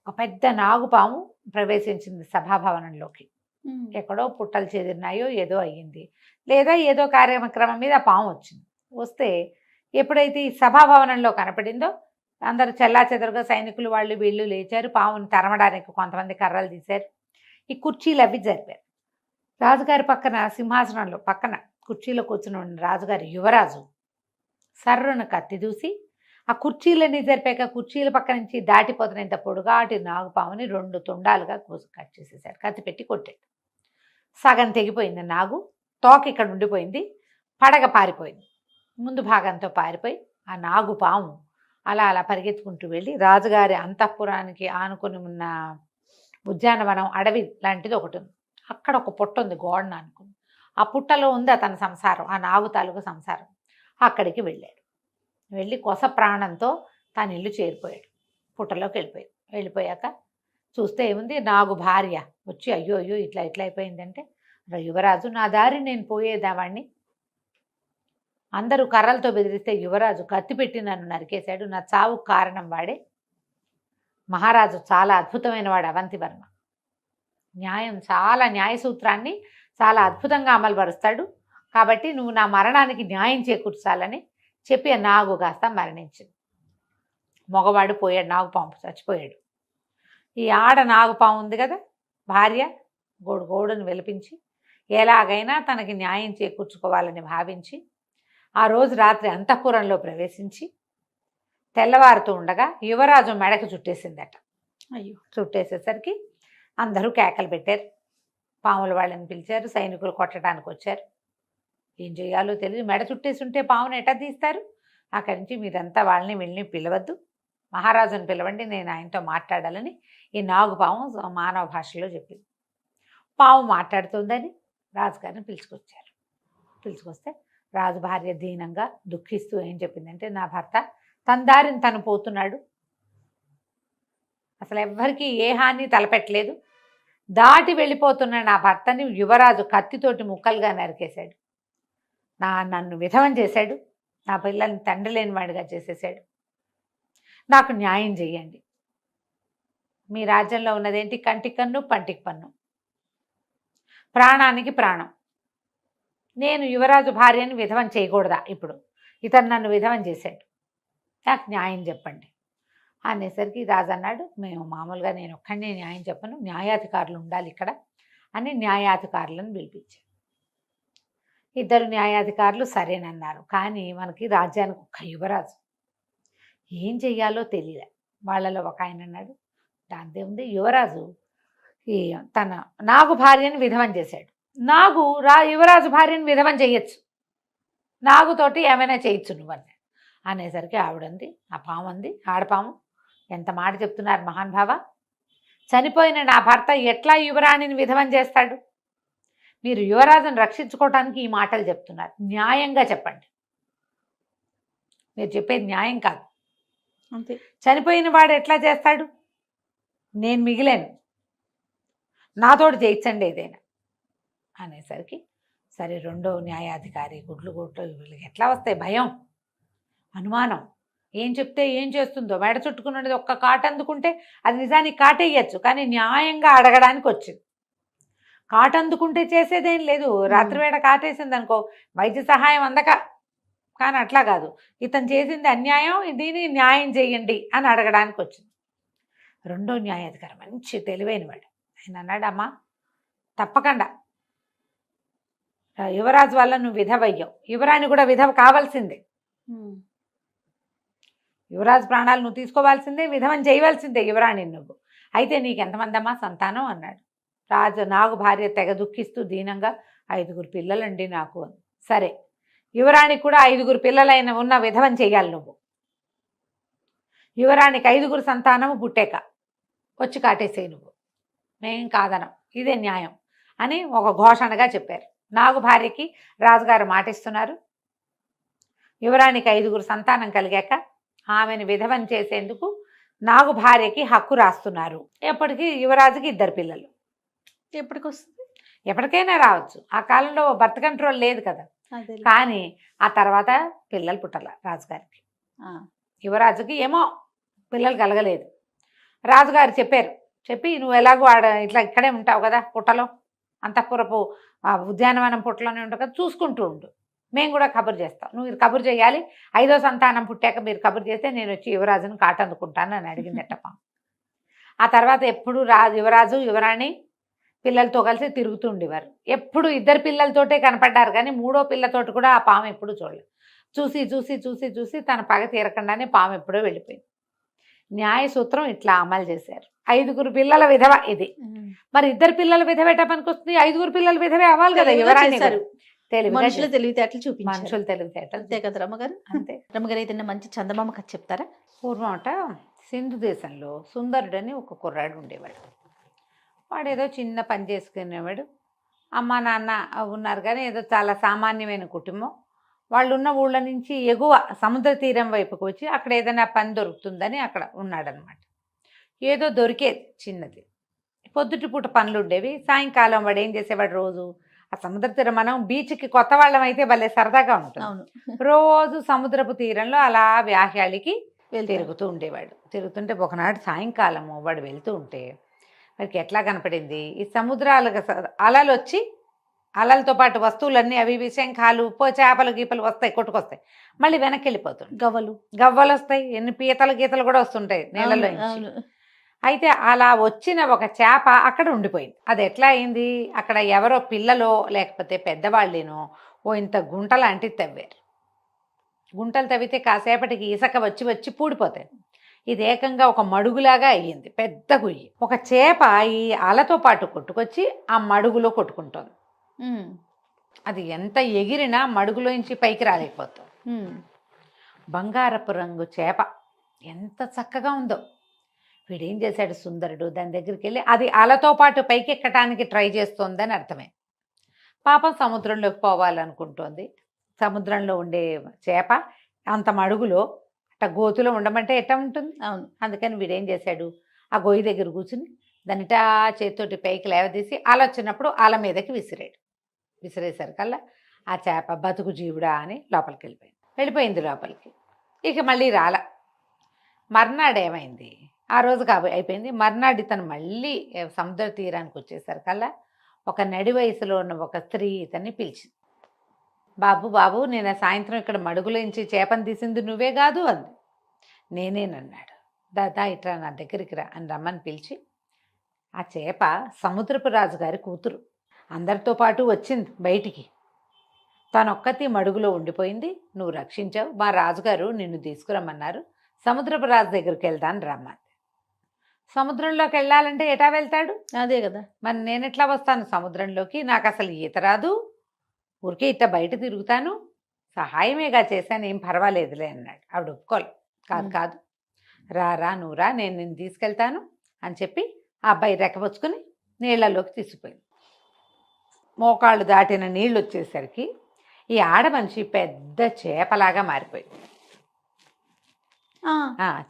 ఒక పెద్ద నాగుపాము ప్రవేశించింది సభాభవనంలోకి. ఎక్కడో పుట్టలు చెదిరినాయో ఏదో అయ్యింది, లేదా ఏదో కార్యక్రమం మీద పాము వచ్చింది. వస్తే ఎప్పుడైతే ఈ సభాభవనంలో కనపడిందో అందరూ చెల్లాచెదరుగా సైనికులు వాళ్ళు వీళ్ళు లేచారు. పాముని తరమడానికి కొంతమంది కర్రలు తీశారు. ఈ కుర్చీలు అవి జరిపారు. రాజుగారి పక్కన సింహాసనంలో పక్కన కుర్చీలో కూర్చుని ఉన్న రాజుగారి యువరాజు సర్రున కత్తి దూసి ఆ కుర్చీలన్నీ జరిపాక కుర్చీల పక్క నుంచి దాటిపోతున్నంత పొడుగాటి నాగుపాముని 2 తుండాలుగా కట్ చేసేసాడు. కత్తి పెట్టి కొట్టాడు. సగం తెగిపోయింది నాగు, తోక ఇక్కడ ఉండిపోయింది, పడగ పారిపోయింది. ముందు భాగంతో పారిపోయి ఆ నాగుపాము అలా పరిగెత్తుకుంటూ వెళ్ళి రాజుగారి అంతఃపురానికి ఆనుకుని ఉన్న ఉద్యానవనం అడవి లాంటిది ఒకటి ఉంది. అక్కడ ఒక పుట్ట ఉంది గోడను అనుకుని. ఆ పుట్టలో ఉంది అతని సంసారం, ఆ నాగు తాలూకు సంసారం. అక్కడికి వెళ్ళాడు. వెళ్ళి కొస ప్రాణంతో తన ఇల్లు చేరిపోయాడు. పుట్టలోకి వెళ్ళిపోయాక చూస్తే ఏముంది, నాగు భార్య వచ్చి అయ్యో ఇట్లా అయిపోయిందంటే, యువరాజు నా దారి నేను పోయేదావాణ్ణి, అందరూ కర్రలతో బెదిరిస్తే యువరాజు కత్తి పెట్టి నన్ను నరికేశాడు, నా చావుకు కారణం వాడే. మహారాజు చాలా అద్భుతమైన వాడు అవంతివర్మ. న్యాయ సూత్రాన్ని చాలా అద్భుతంగా అమలుపరుస్తాడు. కాబట్టి నువ్వు నా మరణానికి న్యాయం చేకూర్చాలని చెప్పి ఆ నాగు కాస్త మరణించింది. మగవాడు పోయాడు, నాగుపాము చచ్చిపోయాడు. ఈ ఆడ నాగుపాము ఉంది కదా భార్య, గోడును వెలిపించి ఎలాగైనా తనకి న్యాయం చేకూర్చుకోవాలని భావించి ఆ రోజు రాత్రి అంతఃపురంలో ప్రవేశించి తెల్లవారుతూ ఉండగా యువరాజు మెడకు చుట్టేసిందట. అయ్యో, చుట్టేసేసరికి అందరూ కేకలు పెట్టారు. పాముల వాళ్ళని పిలిచారు, సైనికులు కొట్టడానికి వచ్చారు. ఏం చేయాలో తెలియదు, మెడ చుట్టేసి ఉంటే పామును ఎట్టా తీస్తారు. అక్కడి నుంచి మీరంతా వాళ్ళని వీళ్ళని పిలవద్దు, మహారాజుని పిలవండి, నేను ఆయనతో మాట్లాడాలని ఈ నాగుపాము మానవ భాషలో చెప్పింది. పాము మాట్లాడుతుందని రాజుగారిని పిలుచుకొస్తే రాజు భార్య దీనంగా దుఃఖిస్తూ ఏం చెప్పిందంటే, నా భర్త తన దారిని తను పోతున్నాడు, అసలు ఎవ్వరికీ ఏ హాని తలపెట్టలేదు, దాటి వెళ్ళిపోతున్న నా భర్తని యువరాజు కత్తితోటి ముక్కలుగా నరికేశాడు, నన్ను విధవం చేశాడు, నా పిల్లల్ని తండ్రి లేనివాడిగా చేసేసాడు, నాకు న్యాయం చేయండి. మీ రాజ్యంలో ఉన్నదేంటి? కంటికి కన్ను పంటికి పన్ను, ప్రాణానికి ప్రాణం. నేను యువరాజు భార్యని విధవం చేయకూడదా? ఇప్పుడు ఇతను నన్ను విధవం చేశాడు, నాకు న్యాయం చెప్పండి అనేసరికి రాజు అన్నాడు, మేము మామూలుగా నేను ఒక్కడే న్యాయం చెప్పను, న్యాయాధికారులు ఉండాలి ఇక్కడ అని న్యాయాధికారులను పిలిపించారు. ఇద్దరు న్యాయాధికారులు సరేనన్నారు. కానీ మనకి రాజ్యానికి ఒక్క యువరాజు, ఏం చెయ్యాలో తెలియలే. వాళ్ళలో ఒక ఆయన అన్నాడు, దాంతే ఉంది, యువరాజు తన నాగు భార్యని విధవం చేశాడు, యువరాజు భార్యని విధవం చేయొచ్చు, నాగుతోటి ఏమైనా చేయొచ్చు నువ్వని అనేసరికి ఆవిడంది, ఆ పాము అంది, ఆడపాము, ఎంత మాట చెప్తున్నారు మహానుభావ, చనిపోయిన నా భర్త ఎట్లా యువరాణిని విధవం చేస్తాడు? మీరు యువరాజును రక్షించుకోవటానికి ఈ మాటలు చెప్తున్నారు, న్యాయంగా చెప్పండి, మీరు చెప్పేది న్యాయం కాదు. అంతే, చనిపోయిన వాడు ఎట్లా చేస్తాడు? నేను మిగిలాను, నాతోటి చేయించండి ఏదైనా అనేసరికి సరే రెండో న్యాయాధికారి గుడ్లు వీళ్ళకి ఎట్లా వస్తాయి? భయం, అనుమానం, ఏం చెప్తే ఏం చేస్తుందో. మెడ చుట్టుకున్నది ఒక్క కాటు అందుకుంటే అది నిజానికి కాటేయచ్చు, కానీ న్యాయంగా అడగడానికి వచ్చింది. కాటు అందుకుంటే చేసేదేం లేదు, రాత్రివేళ కాటేసింది అనుకో వైద్య సహాయం అందక, కానీ అట్లా కాదు, ఇతను చేసింది అన్యాయం, దీన్ని న్యాయం చేయండి అని అడగడానికి వచ్చింది. రెండో న్యాయాధికారి మంచి తెలివైన వాడు, ఆయన అన్నాడు, అమ్మా తప్పకుండా యువరాజు వల్ల నువ్వు విధవయ్యావు, యువరాణి కూడా విధవ కావాల్సిందే, యువరాజు ప్రాణాలు నువ్వు తీసుకోవాల్సిందే, విధవం చేయవలసిందే యువరాణి నువ్వు. అయితే నీకు ఎంతమంది అమ్మా సంతానం అన్నాడు. నాగు భార్య తెగ దుఃఖిస్తూ దీనంగా 5 పిల్లలండి నాకు అని. సరే, యువరాణికి కూడా 5 పిల్లలైన ఉన్న విధవం చెయ్యాలి నువ్వు, యువరాణికి 5 సంతానము పుట్టాక వచ్చి కాటేసేయి నువ్వు, మేం కాదనం, ఇదే న్యాయం అని ఒక ఘోషణగా చెప్పారు. నాగు భార్యకి రాజుగారు మాటిస్తున్నారు, యువరాణికి 5 సంతానం కలిగాక ఆమెను విధవం చేసేందుకు నాగు భార్యకి హక్కు రాస్తున్నారు. ఎప్పటికీ యువరాజుకి 2 పిల్లలు. ఎప్పటికి వస్తుంది? ఎప్పటికైనా రావచ్చు, ఆ కాలంలో బర్త్ కంట్రోల్ లేదు కదా. కానీ ఆ తర్వాత పిల్లలు పుట్టాల రాజుగారికి. యువరాజుకి ఏమో పిల్లలు కలగలేదు. రాజుగారు చెప్పి నువ్వు ఎలాగో ఇట్లా ఇక్కడే ఉంటావు కదా, పుట్టలో అంతఃపురపు ఉద్యానవనం పుట్టలోనే ఉంటావు కదా, చూసుకుంటూ ఉండు, మేము కూడా కబురు చేస్తాం, నువ్వు ఇది కబురు చేయాలి, 5వ సంతానం పుట్టాక మీరు కబురు చేస్తే నేను వచ్చి యువరాజును కాటందుకుంటాను అని అడిగిందట. ఆ తర్వాత ఎప్పుడు యువరాజు యువరాణి పిల్లలతో కలిసి తిరుగుతూ ఉండేవారు. ఎప్పుడు 2 పిల్లలతోటే కనపడ్డారు, కానీ 3వ పిల్లతోటి కూడా ఆ పాము ఎప్పుడు చూడలేదు. చూసి తన పగ తీరకుండానే పాము ఎప్పుడో వెళ్ళిపోయింది. న్యాయ సూత్రం ఇట్లా అమలు చేశారు. 5 పిల్లల విధవ ఇది. మరి 2 పిల్లల విధవ ఎట్లా పనికొస్తుంది? 5 పిల్లల విధవే అవ్వాలి కదా. యువరాణి మనుషుల తెలివితేటలు చూపించారు, మనుషుల తెలివితేటలు. అంతే కదా రమ్మగారు? అంతే. రమ్మగారు ఏదైనా మంచి చందమామ కథ చెప్తారా? పూర్వమట సింధు దేశంలో సుందరుడని ఒక కుర్రాడు ఉండేవాడు. వాడు ఏదో చిన్న పని చేసుకునేవాడు. అమ్మ నాన్న ఉన్నారు, కానీ ఏదో చాలా సామాన్యమైన కుటుంబం. వాళ్ళు ఉన్న ఊళ్ళ నుంచి ఎగువ సముద్ర తీరం వైపుకు వచ్చి అక్కడ ఏదైనా పని దొరుకుతుందని అక్కడ ఉన్నాడనమాట. ఏదో దొరికేది చిన్నది. పొద్దుటి పూట పనులు ఉండేవి. సాయంకాలం వాడు ఏం చేసేవాడు, రోజు ఆ సముద్ర తీరం, మనం బీచ్కి కొత్త వాళ్ళం అయితే భలే సరదాగా ఉంటుంది, రోజు సముద్రపు తీరంలో అలా వ్యాహ్యాళికి తిరుగుతూ ఉండేవాడు. తిరుగుతుంటే ఒకనాడు సాయంకాలము వాడు వెళ్తూ ఉంటే వాడికి ఎట్లా కనపడింది, ఈ సముద్రాలకు అలలు వచ్చి అలలతో పాటు వస్తువులన్నీ అవి శంఖాలు చేపలు గీపలు వస్తాయి, కొట్టుకొస్తాయి, మళ్ళీ వెనక్కి వెళ్ళిపోతుంది. గవ్వలు వస్తాయి, ఎన్ని పీతలు గీతలు కూడా వస్తుంటాయి నీళ్ళలో. అయితే అలా వచ్చిన ఒక చేప అక్కడ ఉండిపోయింది. అది ఎట్లా అయింది, అక్కడ ఎవరో పిల్లలో లేకపోతే పెద్దవాళ్ళేనో ఇంత గుంట లాంటివి తవ్వారు. గుంటలు తవ్వితే కాసేపటికి ఇసుక వచ్చి పూడిపోతాయి. ఇది ఏకంగా ఒక మడుగులాగా అయ్యింది, పెద్ద గుయ్యి. ఒక చేప ఈ అలతో పాటు కొట్టుకొచ్చి ఆ మడుగులో కొట్టుకుంటుంది. అది ఎంత ఎగిరినా మడుగులోంచి పైకి రాలేకపోతుంది. బంగారపు రంగు చేప ఎంత చక్కగా ఉందో. వీడేం చేశాడు సుందరుడు, దాని దగ్గరికి వెళ్ళి అది అలతో పాటు పైకి ఎక్కడానికి ట్రై చేస్తోందని అర్థమే. పాపం సముద్రంలోకి పోవాలనుకుంటోంది. సముద్రంలో ఉండే చేప అంత మడుగులో అట్ట గోతులో ఉండమంటే ఎట్లా ఉంటుంది? అవును. అందుకని వీడేం చేశాడు, ఆ గొయ్యి దగ్గర కూర్చుని దానిటా చేతితోటి పైకి లేవదీసి అల వచ్చినప్పుడు అల మీదకి విసిరాడు. విసిరేసరికల్లా ఆ చేప బతుకు జీవుడా అని లోపలికి వెళ్ళిపోయింది లోపలికి. ఇక మళ్ళీ రాల. మర్నాడు ఏమైంది, ఆ రోజు అయిపోయింది. మర్నాడు ఇతను మళ్ళీ సముద్ర తీరానికి వచ్చేసరికల్లా ఒక నడి వయసులో ఉన్న ఒక స్త్రీ ఇతన్ని పిలిచింది. బాబు బాబు, నేను సాయంత్రం ఇక్కడ మడుగులోంచి చేపను తీసింది నువ్వే కాదు అంది. నేనేనన్నాడు. దాదా ఇట్లా నా దగ్గరికి రా అని రమ్మని పిలిచి, ఆ చేప సముద్రపు రాజుగారి కూతురు, అందరితో పాటు వచ్చింది బయటికి. తనొక్కతి మడుగులో ఉండిపోయింది, నువ్వు రక్షించావు, మా రాజుగారు నిన్ను తీసుకురమ్మన్నారు, సముద్రపు రాజు దగ్గరికి వెళ్దాను రమ్మంది. సముద్రంలోకి వెళ్ళాలంటే ఎటా వెళ్తాడు? అదే కదా. మరి నేను ఎట్లా వస్తాను సముద్రంలోకి, నాకు అసలు ఈత రాదు, ఊరికే ఇట్ట బయట తిరుగుతాను, సహాయమేగా చేశాను, ఏం పర్వాలేదులే అన్నాడు. ఆవిడ ఒప్పుకోలే. కాదు కాదు, రా నువ్వు రా, నేను నిన్ను తీసుకెళ్తాను అని చెప్పి ఆ అబ్బాయి రెక్కపుచ్చుకుని నీళ్లలోకి తీసుకుపోయింది. మోకాళ్ళు దాటిన నీళ్ళు వచ్చేసరికి ఈ ఆడమనిషి పెద్ద చేపలాగా మారిపోయింది.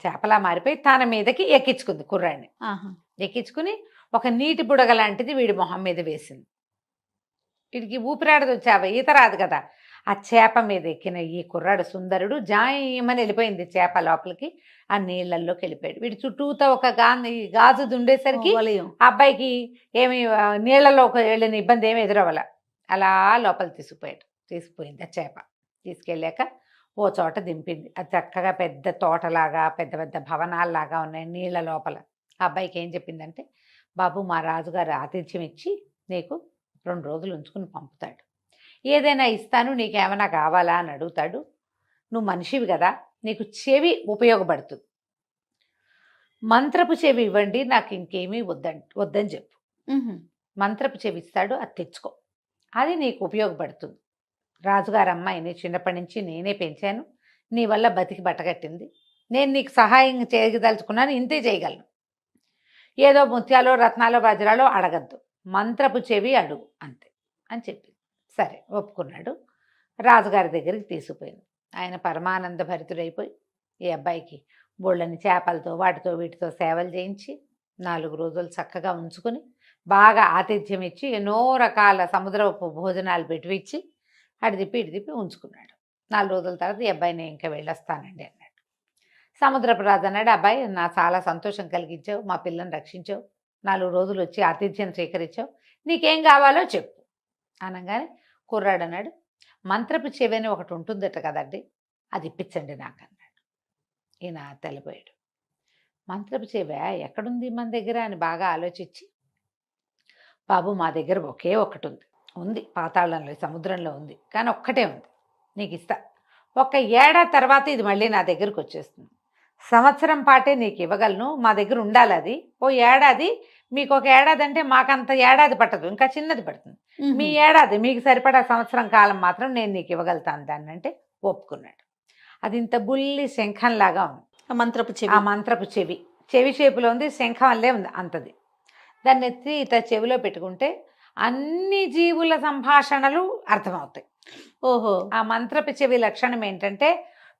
చేపలా మారిపోయి తన మీదకి ఎక్కించుకుంది కుర్రాడిని. ఎక్కించుకుని ఒక నీటి బుడగ లాంటిది వీడి మొహం మీద వేసింది. వీడికి ఊపిరాడదు, వచ్చావా ఈత రాదు కదా. ఆ చేప మీద ఎక్కిన ఈ కుర్రాడు సుందరుడు జాయమని వెళ్ళిపోయింది చేప లోపలికి, ఆ నీళ్ళల్లోకి వెళ్ళిపోయాడు. వీడి చుట్టూతో ఒక గాజు దుండేసరికి ఆ అబ్బాయికి ఏమి నీళ్లలోకి వెళ్ళిన ఇబ్బంది ఏమి ఎదురవ్వాల. అలా లోపల తీసుకుపోయింది ఆ చేప. తీసుకెళ్ళాక ఓ చోట దింపింది. అది చక్కగా పెద్ద తోటలాగా పెద్ద పెద్ద భవనాల్లాగా ఉన్నాయి నీళ్ళ లోపల. ఆ అబ్బాయికి ఏం చెప్పిందంటే, బాబు మా రాజుగారు ఆతిథ్యం ఇచ్చి నీకు 2 రోజులు ఉంచుకుని పంపుతాడు, ఏదైనా ఇస్తాను, నీకేమైనా కావాలా అని అడుగుతాడు, నువ్వు మనిషివి కదా, నీకు చెవి ఉపయోగపడుతుంది, మంత్రపు చెవి ఇవ్వండి, నాకు ఇంకేమీ వద్దని చెప్పు. మంత్రపు చెవి ఇస్తాడు, అది తెచ్చుకో, అది నీకు ఉపయోగపడుతుంది. రాజుగారు అమ్మాయిని చిన్నప్పటి నుంచి నేనే పెంచాను, నీ వల్ల బతికి బట్టగట్టింది, నేను నీకు సహాయం చేయదలుచుకున్నాను, ఇంతే చేయగలను, ఏదో ముత్యాలో రత్నాలో వజ్రాలో అడగద్దు, మంత్రపు చెవి అడుగు అంతే అని చెప్పింది. సరే ఒప్పుకున్నాడు. రాజుగారి దగ్గరికి తీసుకుపోయింది. ఆయన పరమానంద భరితుడైపోయి ఈ అబ్బాయికి బోళ్ళని చేపలతో వాటితో వీటితో సేవలు చేయించి 4 రోజులు చక్కగా ఉంచుకొని బాగా ఆతిథ్యం ఇచ్చి ఎన్నో రకాల సముద్రపు భోజనాలు పెట్టివిచ్చి అటు తిప్పి ఉంచుకున్నాడు. 4 రోజుల తర్వాత ఈ అబ్బాయిని ఇంకా వెళ్ళొస్తానండి అన్నాడు. సముద్రపు రాజు అన్నాడు, అబ్బాయి నా చాలా సంతోషం కలిగించావు, మా పిల్లని రక్షించావు, 4 రోజులు వచ్చి ఆతిథ్యం స్వీకరించావు, నీకేం కావాలో చెప్పు అనగానే కుర్రాడు అన్నాడు, మంత్రపు చెవి అని ఒకటి ఉంటుందట కదండి, అది ఇప్పించండి నాకు అన్నాడు. ఈయన తెలిపోయాడు. మంత్రపు చెవి ఎక్కడుంది మన దగ్గర అని బాగా ఆలోచించి, బాబు మా దగ్గర ఒకే ఒకటి ఉంది, పాతాళంలో సముద్రంలో ఉంది, కానీ ఒక్కటే ఉంది, నీకు ఇస్తా, 1 ఏడాది తర్వాత ఇది మళ్ళీ నా దగ్గరకు వచ్చేస్తుంది, సంవత్సరం పాటే నీకు ఇవ్వగలను, మా దగ్గర ఉండాలి అది, ఓ ఏడాది, మీకు 1 ఏడాది అంటే మాకంత ఏడాది పట్టదు, ఇంకా చిన్నది పడుతుంది, మీ ఏడాది మీకు సరిపడా సంవత్సరం కాలం మాత్రం నేను నీకు ఇవ్వగలుగుతాను దాన్ని అంటే ఒప్పుకున్నాడు. అది ఇంత బుల్లి శంఖంలాగా ఉంది. ఆ మంత్రపు చెవి షేపులో ఉంది, శంఖం వల్లే ఉంది అంతది. దాన్ని ఎత్తి ఇట్లా చెవిలో పెట్టుకుంటే అన్ని జీవుల సంభాషణలు అర్థమవుతాయి. ఓహో. ఆ మంత్రపు చెవి లక్షణం ఏంటంటే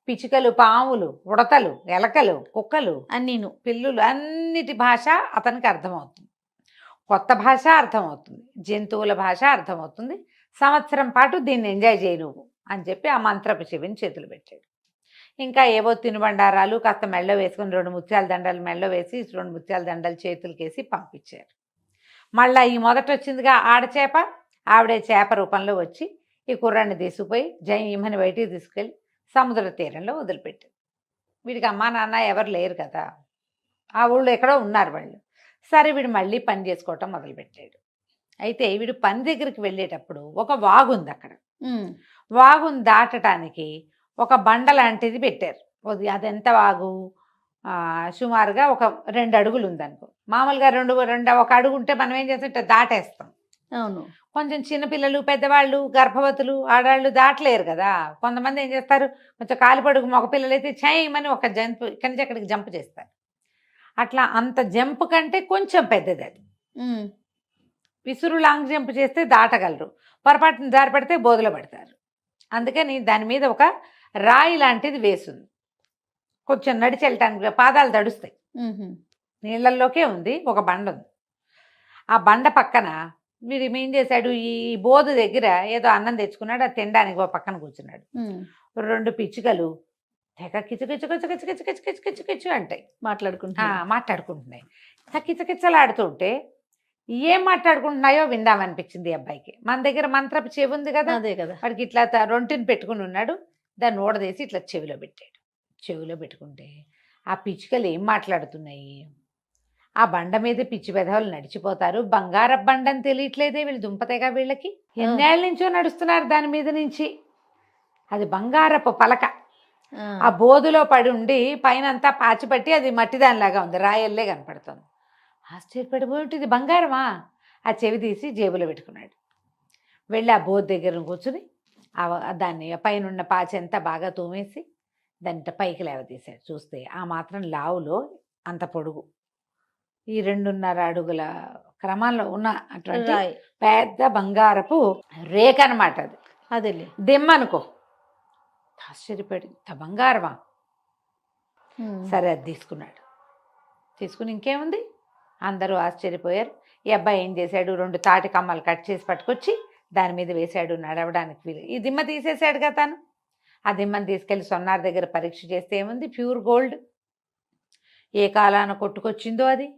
పిచ్చుకలు, పాములు, ఉడతలు, ఎలకలు, కుక్కలు, అన్నీను పిల్లులు అన్నిటి భాష అతనికి అర్థమవుతుంది, కొత్త భాష అర్థమవుతుంది, జంతువుల భాష అర్థమవుతుంది, సంవత్సరం పాటు దీన్ని ఎంజాయ్ చేయి నువ్వు అని చెప్పి ఆ మంత్రపు చెవిని చేతులు పెట్టాడు. ఇంకా ఏవో తినుబండారాలు కాస్త మెళ్ళో వేసుకుని 2 ముత్యాల దండలు మెళ్ళో వేసి 2 ముత్యాల దండలు చేతులకేసి పంపించారు. మళ్ళీ ఈ మొదట వచ్చిందిగా ఆడచేప, ఆవిడే చేప రూపంలో వచ్చి ఈ కుర్రాన్ని తీసుకుపోయి జయమని బయటికి తీసుకెళ్ళి సముద్ర తీరంలో వదిలిపెట్టారు. వీడికి అమ్మా నాన్న ఎవరు లేరు కదా, ఆ ఊళ్ళో ఎక్కడో ఉన్నారు వాళ్ళు. సరే వీడు మళ్ళీ పని చేసుకోవటం మొదలుపెట్టాడు. అయితే వీడు పని దగ్గరికి వెళ్ళేటప్పుడు ఒక వాగుంది అక్కడ. వాగుని దాటడానికి ఒక బండ లాంటిది పెట్టారు. అదెంత వాగు, సుమారుగా ఒక 2 అడుగులు ఉందనుకో. మామూలుగా 1 అడుగు ఉంటే మనం ఏం చేస్తాం, దాటేస్తాం. అవును. కొంచెం చిన్నపిల్లలు, పెద్దవాళ్ళు, గర్భవతులు, ఆడవాళ్ళు దాటలేరు కదా. కొంతమంది ఏం చేస్తారు, కొంచెం కాలిపడుగు మగపిల్లలు అయితే చేయమని ఒక జంపు ఇక్కడి నుంచి అక్కడికి జంప్ చేస్తారు. అట్లా అంత జంప్ కంటే కొంచెం పెద్దది అది. విసురు లాంగ్ జంప్ చేస్తే దాటగలరు, పొరపాటున జారిపడితే బోధలో పడతారు. అందుకని దాని మీద ఒక రాయి లాంటిది వేసింది, కొంచెం నడిచి వెళ్ళటానికి పాదాలు తడుస్తాయి. నీళ్ళల్లోకే ఉంది, ఒక బండ ఉంది. ఆ బండ పక్కన వీడు ఏం చేశాడు, ఈ బోధ దగ్గర ఏదో అన్నం తెచ్చుకున్నాడు, అది తినడానికి ఒక పక్కన కూర్చున్నాడు. 2 పిచ్చుకలు తెగ కిచకిచకిచకిచకిచకిచకిచకిచకిచు అంటాయి, మాట్లాడుకుంటున్నాయి. కిచకిచలాడుతుంటే ఏం మాట్లాడుకుంటున్నాయో విందామనిపించింది ఈ అబ్బాయికి. మన దగ్గర మంత్రపు చెవి ఉంది కదా, అదే కదా, వాడికి ఇట్లా రొంటిని పెట్టుకుని ఉన్నాడు. దాన్ని ఓడదీసి ఇట్లా చెవిలో పెట్టాడు. చెవిలో పెట్టుకుంటే ఆ పిచ్చుకలు ఏం మాట్లాడుతున్నాయి, ఆ బండ మీద పిచ్చి పెదవులు నడిచిపోతారు, బంగారపు బండ అని తెలియట్లేదే వీళ్ళు దుంపతేగా వీళ్ళకి, ఎన్నేళ్ళ నుంచో నడుస్తున్నారు దాని మీద నుంచి. అది బంగారపు పలక, ఆ బోధులో పడి ఉండి పైన అంతా పాచిపట్టి అది మట్టి దానిలాగా ఉంది, రాయల్లే కనపడుతుంది. ఆశ్చర్యపడిపోయి ఇది బంగారమా, ఆ చెవి తీసి జేబులో పెట్టుకున్నాడు. వెళ్ళి ఆ బోధ దగ్గర కూర్చుని దాన్ని పైన ఉన్న పాచి అంతా బాగా తోమేసి దాన్ని పైకి లేవతీశాడు. చూస్తే ఆ మాత్రం లావులో అంత పొడుగు, ఈ 2.5 అడుగుల క్రమంలో ఉన్న అటువంటి పెద్ద బంగారపు రేఖ అనమాట అది. అదే దిమ్మనుకో. ఆశ్చర్యపడి ఇంత బంగారమా, సరే అది తీసుకున్నాడు. తీసుకుని ఇంకేముంది, అందరూ ఆశ్చర్యపోయారు. ఈ అబ్బాయి ఏం చేశాడు, 2 తాటి కమ్మలు కట్ చేసి పట్టుకొచ్చి దాని మీద వేశాడు, నడవడానికి వీలు. ఈ దిమ్మ తీసేశాడు కదా తను. ఆ దిమ్మని తీసుకెళ్ళి సొన్నార్ దగ్గర పరీక్ష చేస్తే ఏముంది, ప్యూర్ గోల్డ్. ఏ కాలాన కొట్టుకొచ్చిందో అది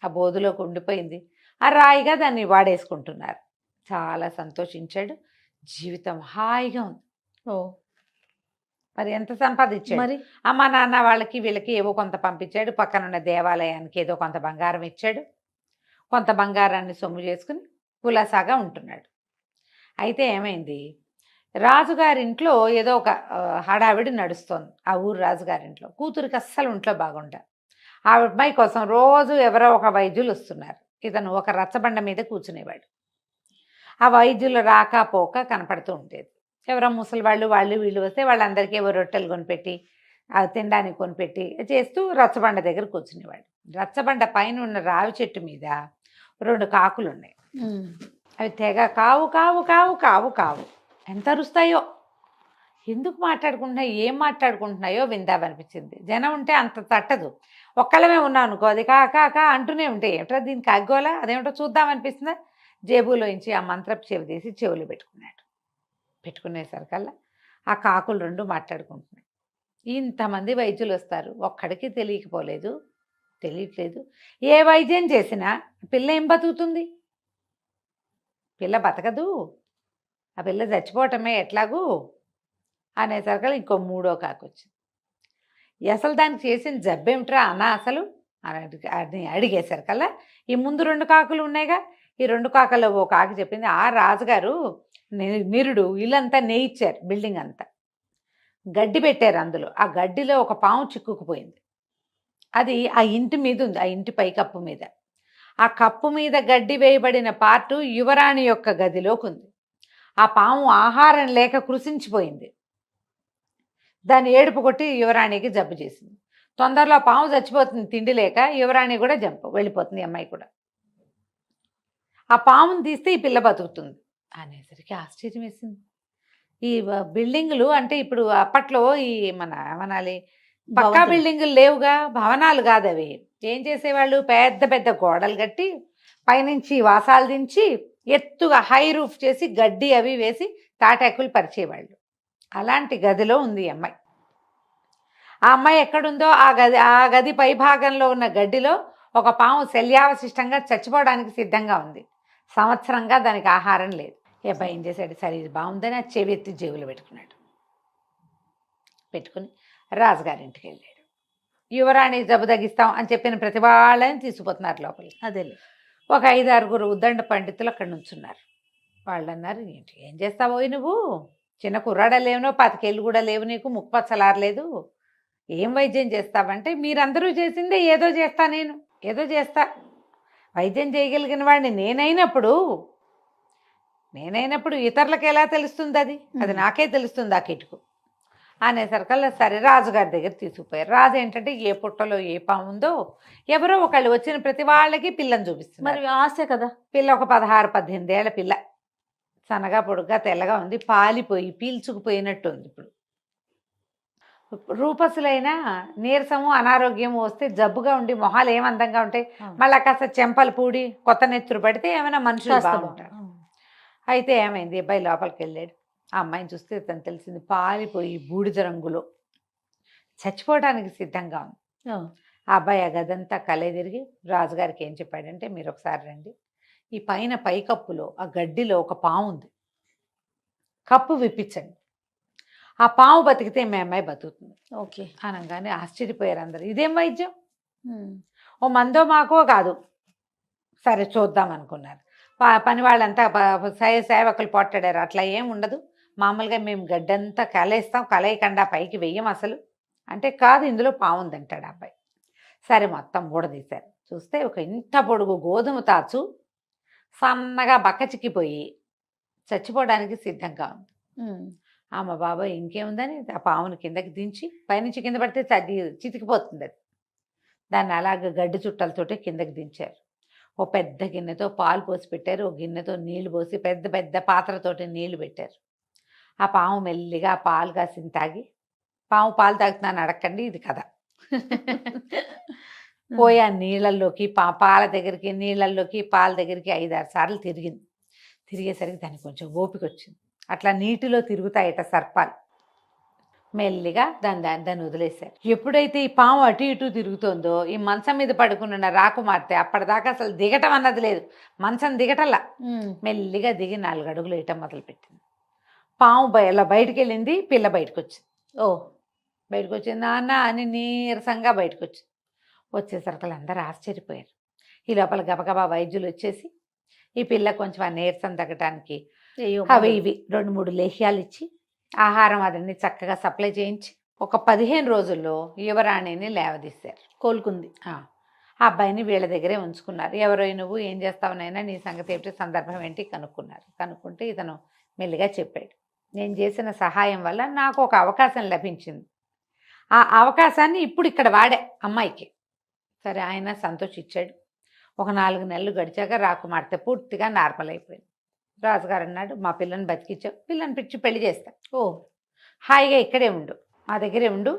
ఆ బోధులోకి ఉండిపోయింది. ఆ రాయిగా దాన్ని వాడేసుకుంటున్నారు. చాలా సంతోషించాడు, జీవితం హాయిగా ఉంది. మరి ఎంత సంపాదించాడు మరి. అమ్మ నాన్న వాళ్ళకి వీళ్ళకి ఏవో కొంత పంపించాడు, పక్కనున్న దేవాలయానికి ఏదో కొంత బంగారం ఇచ్చాడు, కొంత బంగారాన్ని సొమ్ము చేసుకుని కులాసాగా ఉంటున్నాడు. అయితే ఏమైంది, రాజుగారింట్లో ఏదో ఒక హడావిడి నడుస్తోంది. ఆ ఊరు రాజుగారింట్లో కూతురికి అస్సలు ఒంట్లో బాగుండా. ఆ అమ్మాయి కోసం రోజు ఎవరో ఒక వైద్యులు వస్తున్నారు. ఇతను ఒక రచ్చబండ మీద కూర్చునేవాడు. ఆ వైద్యులు రాకపోక కనపడుతూ ఉండేది. ఎవరో ముసలి వాళ్ళు వీళ్ళు వస్తే వాళ్ళందరికీ ఏవో రొట్టెలు కొనిపెట్టి తినడానికి కొనిపెట్టి చేస్తూ రచ్చబండ దగ్గర కూర్చునేవాడు. రచ్చబండ పైన ఉన్న రావి చెట్టు మీద 2 కాకులు ఉన్నాయి. అవి తెగ కావు కావు కావు కావు కావు ఎంత అరుస్తాయో, ఎందుకు మాట్లాడుకుంటున్నాయో ఏం మాట్లాడుకుంటున్నాయో విందామనిపించింది. జనం ఉంటే అంత తట్టదు, ఒక్కళ్ళమే ఉన్నాం అనుకో అది కా అంటూనే ఉంటాయి. ఏమిటో దీనికి అగ్గోలా, అదేమిటో చూద్దామనిపిస్తుందా. జేబులోంచి ఆ మంత్రపు చెవి తీసి చెవులు పెట్టుకున్నాడు. పెట్టుకునేసరికల్లా ఆ కాకులు 2 మాట్లాడుకుంటున్నాయి. ఇంతమంది వైద్యులు వస్తారు, ఒక్కడికి తెలియట్లేదు. ఏ వైద్యం చేసినా పిల్ల ఏం బతుకుతుంది, పిల్ల బతకదు, ఆ పిల్ల చచ్చిపోవటమే ఎట్లాగూ అనేసరికల్లా ఇంకో 3వ కాకు వచ్చింది. అసలు దానికి చేసిన జబ్బేమిట్రా అన్న అసలు అని అడిగేసరికల్లా ఈ ముందు 2 కాకులు ఉన్నాయిగా, ఈ 2 కాకల్లో ఓ కాకి చెప్పింది, ఆ రాజుగారు నిరుడు ఇల్లంతా నేయిచ్చారు, బిల్డింగ్ అంతా గడ్డి పెట్టారు, అందులో ఆ గడ్డిలో ఒక పాము చిక్కుకుపోయింది. అది ఆ ఇంటి మీద ఉంది, ఆ ఇంటి పైకప్పు మీద. ఆ కప్పు మీద గడ్డి వేయబడిన పార్టు యువరాణి యొక్క గదిలోకి ఉంది. ఆ పాము ఆహారం లేక కృషించిపోయింది. దాన్ని ఏడుపు కొట్టి యువరాణికి జబ్బు చేసింది. తొందరలో పాము చచ్చిపోతుంది తిండి లేక, యువరాణి కూడా వెళ్ళిపోతుంది, అమ్మాయి కూడా. ఆ పాముని తీస్తే ఈ పిల్ల బతుకుతుంది అనేసరికి ఆశ్చర్యం వేసింది. ఈ బిల్డింగులు అంటే ఇప్పుడు అప్పట్లో ఈ ఏమనాలి పక్కా బిల్డింగులు లేవుగా, భవనాలు కాదు అవి. ఏం చేసేవాళ్ళు, పెద్ద పెద్ద గోడలు కట్టి పైనుంచి వాసాలు దించి ఎత్తుగా హై రూఫ్ చేసి గడ్డి అవి వేసి తాటాకులు పరిచేవాళ్ళు. అలాంటి గదిలో ఉంది ఈ అమ్మాయి. ఆ అమ్మాయి ఎక్కడుందో ఆ గది పై భాగంలో ఉన్న గడ్డిలో ఒక పాము శల్యావశిష్టంగా చచ్చిపోవడానికి సిద్ధంగా ఉంది. సంవత్సరంగా దానికి ఆహారం లేదు. ఈ అబ్బాయి ఏం చేశాడు, సరే ఇది బాగుందని ఆ చెవి ఎత్తి జేబులో పెట్టుకున్నాడు. పెట్టుకుని రాజుగారింటికి వెళ్ళాడు. యువరాణి జబ్బు తగ్గిస్తాం అని చెప్పిన ప్రతి వాళ్ళని తీసుకుపోతున్నారు లోపలికి. అదే ఒక 5-6 ఉద్దండ పండితులు అక్కడ నుంచున్నారు. వాళ్ళు అన్నారు, ఏంటి ఏం చేస్తావోయ్ నువ్వు, చిన్న కుర్రాడ లేవునో 25 ఏళ్ళు కూడా లేవు, నీకు ముక్కుపచ్చలారలేదు, ఏం వైద్యం చేస్తావంటే, మీరందరూ చేసిందే ఏదో చేస్తా, నేను ఏదో చేస్తా, వైద్యం చేయగలిగిన వాడిని నేనైనప్పుడు ఇతరులకు ఎలా తెలుస్తుంది, అది నాకే తెలుస్తుంది ఆ కిటుకు. అనేసరికల్లా సరే రాజుగారి దగ్గర తీసుకుపోయారు. రాజు ఏంటంటే ఏ పుట్టలో ఏ పాము ఉందో ఎవరో ఒకళ్ళు వచ్చిన ప్రతి వాళ్ళకి పిల్లని చూపిస్తున్నారు. మరి ఆశే కదా. పిల్ల ఒక 16-18 ఏళ్ల పిల్ల, సన్నగా పొడుగ్గా తెల్లగా ఉంది, పాలిపోయి పీల్చుకుపోయినట్టు ఉంది. ఇప్పుడు రూపసులైన నీరసము అనారోగ్యము వస్తే జబ్బుగా ఉండి మొహాలు ఏమందంగా ఉంటాయి, మళ్ళీ కాస్త చెంపలు పూడి కొత్త నెత్తురు పడితే ఏమైనా మనుషులు బాగుంటారు. అయితే ఏమైంది, అబ్బాయి లోపలికి వెళ్ళాడు. ఆ అమ్మాయిని చూస్తే తను తెలిసింది పాలిపోయి బూడిద రంగులో చచ్చిపోవడానికి సిద్ధంగా ఉంది. ఆ అబ్బాయి ఆ గదంతా కలే తిరిగి రాజుగారికి ఏం చెప్పాడంటే, మీరు ఒకసారి రండి, ఈ పైన పైకప్పులో ఆ గడ్డిలో ఒక పాము ఉంది, కప్పు విప్పించండి, ఆ పాము బతికితే మీ అమ్మాయి బతుకుతుంది. ఓకే అనగానే ఆశ్చర్యపోయారు అందరు. ఇదేం వైద్యం, ఓ మందో మాకో కాదు, సరే చూద్దాం అనుకున్నారు. పని వాళ్ళంతా సేవకులు పోట్లాడారు. అట్లా ఏం ఉండదు, మామూలుగా మేము గడ్డంతా కలేస్తాం, కలయకుండా పైకి వెయ్యం అసలు అంటే, కాదు ఇందులో పాము ఉందంటాడు ఆ అబ్బాయి. సరే మొత్తం ఊడదీశారు. చూస్తే ఒక ఇంత పొడుగు గోధుమ తాచు సన్నగా బక్కచిక్కిపోయి చచ్చిపోవడానికి సిద్ధంగా ఉంది. అమ్మ బాబాయ్ ఇంకేముందని ఆ పాముని కిందకి దించి, పైనుంచి కింద పడితే చితికిపోతుంది అది, దాన్ని అలాగ గడ్డి చుట్టలతోటి కిందకి దించారు. ఓ పెద్ద గిన్నెతో పాలు పోసి పెట్టారు, ఓ గిన్నెతో నీళ్లు పోసి పెద్ద పెద్ద పాత్రతోటి నీళ్లు పెట్టారు. ఆ పాము మెల్లిగా పాలు కాసిన తాగి, పాము పాలు తాగుతున్నాను అడగండి, ఇది కథ. పోయి ఆ నీళ్ళల్లోకి పాల దగ్గరికి నీళ్ళల్లోకి పాల దగ్గరికి 5-6 సార్లు తిరిగింది. తిరిగేసరికి దానికి కొంచెం ఓపిక వచ్చింది. అట్లా నీటిలో తిరుగుతాయట సర్పాలు. మెల్లిగా దాన్ని వదిలేశారు. ఎప్పుడైతే ఈ పాము అటు ఇటు తిరుగుతుందో, ఈ మంచం మీద పడుకున్న రాకుమార్తె అప్పటిదాకా అసలు దిగటం అన్నది లేదు, మంచం దిగటల్లా మెల్లిగా దిగి 4 అడుగులు వేయటం మొదలుపెట్టింది. పాము ఇలా బయటికి వెళ్ళింది, పిల్ల బయటకు వచ్చింది. బయటకు వచ్చింది, నాన్న అని నీరసంగా బయటకు వచ్చింది. వచ్చేసరికి అందరూ ఆశ్చర్యపోయారు. ఈ లోపల గబగబా వైద్యులు వచ్చేసి ఈ పిల్ల కొంచెం ఆ నీరసం తగ్గటానికి అవి ఇవి 2-3 లేహ్యాలు ఇచ్చి ఆహారం అదన్నీ చక్కగా సప్లై చేయించి ఒక 15 రోజుల్లో యువరాణిని లేవదీశారు. కోలుకుంది. ఆ అబ్బాయిని వీళ్ళ దగ్గరే ఉంచుకున్నారు. ఎవరో నువ్వు ఏం చేస్తావునైనా, నీ సంగతి ఏమిటి, సందర్భం ఏంటి కనుక్కున్నారు. కనుక్కుంటే ఇతను మెల్లిగా చెప్పాడు, నేను చేసిన సహాయం వల్ల నాకు ఒక అవకాశం లభించింది, ఆ అవకాశాన్ని ఇప్పుడు ఇక్కడ వాడే అమ్మాయికి. సరే ఆయన సంతోషించాడు. ఒక 4 నెలలు గడిచాక రాకుమార్తె పూర్తిగా నార్మల్ అయిపోయింది. రాజుగారు అన్నాడు, మా పిల్లని బతికించావు, పిల్లని పిచ్చి పెళ్లి చేస్తా, హాయిగా ఇక్కడే ఉండు, మా దగ్గరే ఉండు,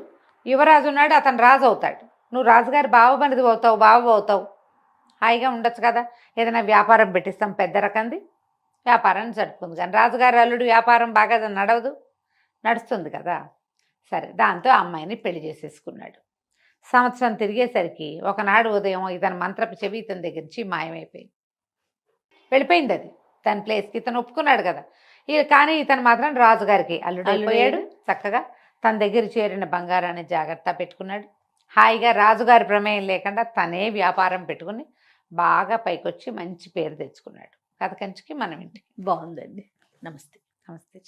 యువరాజు ఉన్నాడు, అతను రాజు అవుతాడు, నువ్వు రాజుగారు బావమరిది అవుతావు, హాయిగా ఉండొచ్చు కదా, ఏదైనా వ్యాపారం పెట్టిస్తాం పెద్ద రకంది, వ్యాపారాన్ని జరుపుకుంది. కానీ రాజుగారు అల్లుడు వ్యాపారం బాగా నడుస్తుంది కదా. సరే దాంతో అమ్మాయిని పెళ్లి చేసేసుకున్నాడు. సంవత్సరం తిరిగేసరికి ఒకనాడు ఉదయం ఇతని మంత్రపు చెవి ఇతని దగ్గర నుంచి మాయమైపోయింది, వెళ్ళిపోయింది. అది తన ప్లేస్కి ఇతను ఒప్పుకున్నాడు కదా. కానీ ఇతను మాత్రం రాజుగారికి అల్లుడు అయిపోయాడు. చక్కగా తన దగ్గర చేరిన బంగారాన్ని జాగ్రత్త పెట్టుకున్నాడు. హాయిగా రాజుగారి ప్రమేయం లేకుండా తనే వ్యాపారం పెట్టుకుని బాగా పైకొచ్చి మంచి పేరు తెచ్చుకున్నాడు. కథ కంచికి మనం ఇంటికి. బాగుందండి. నమస్తే. నమస్తే.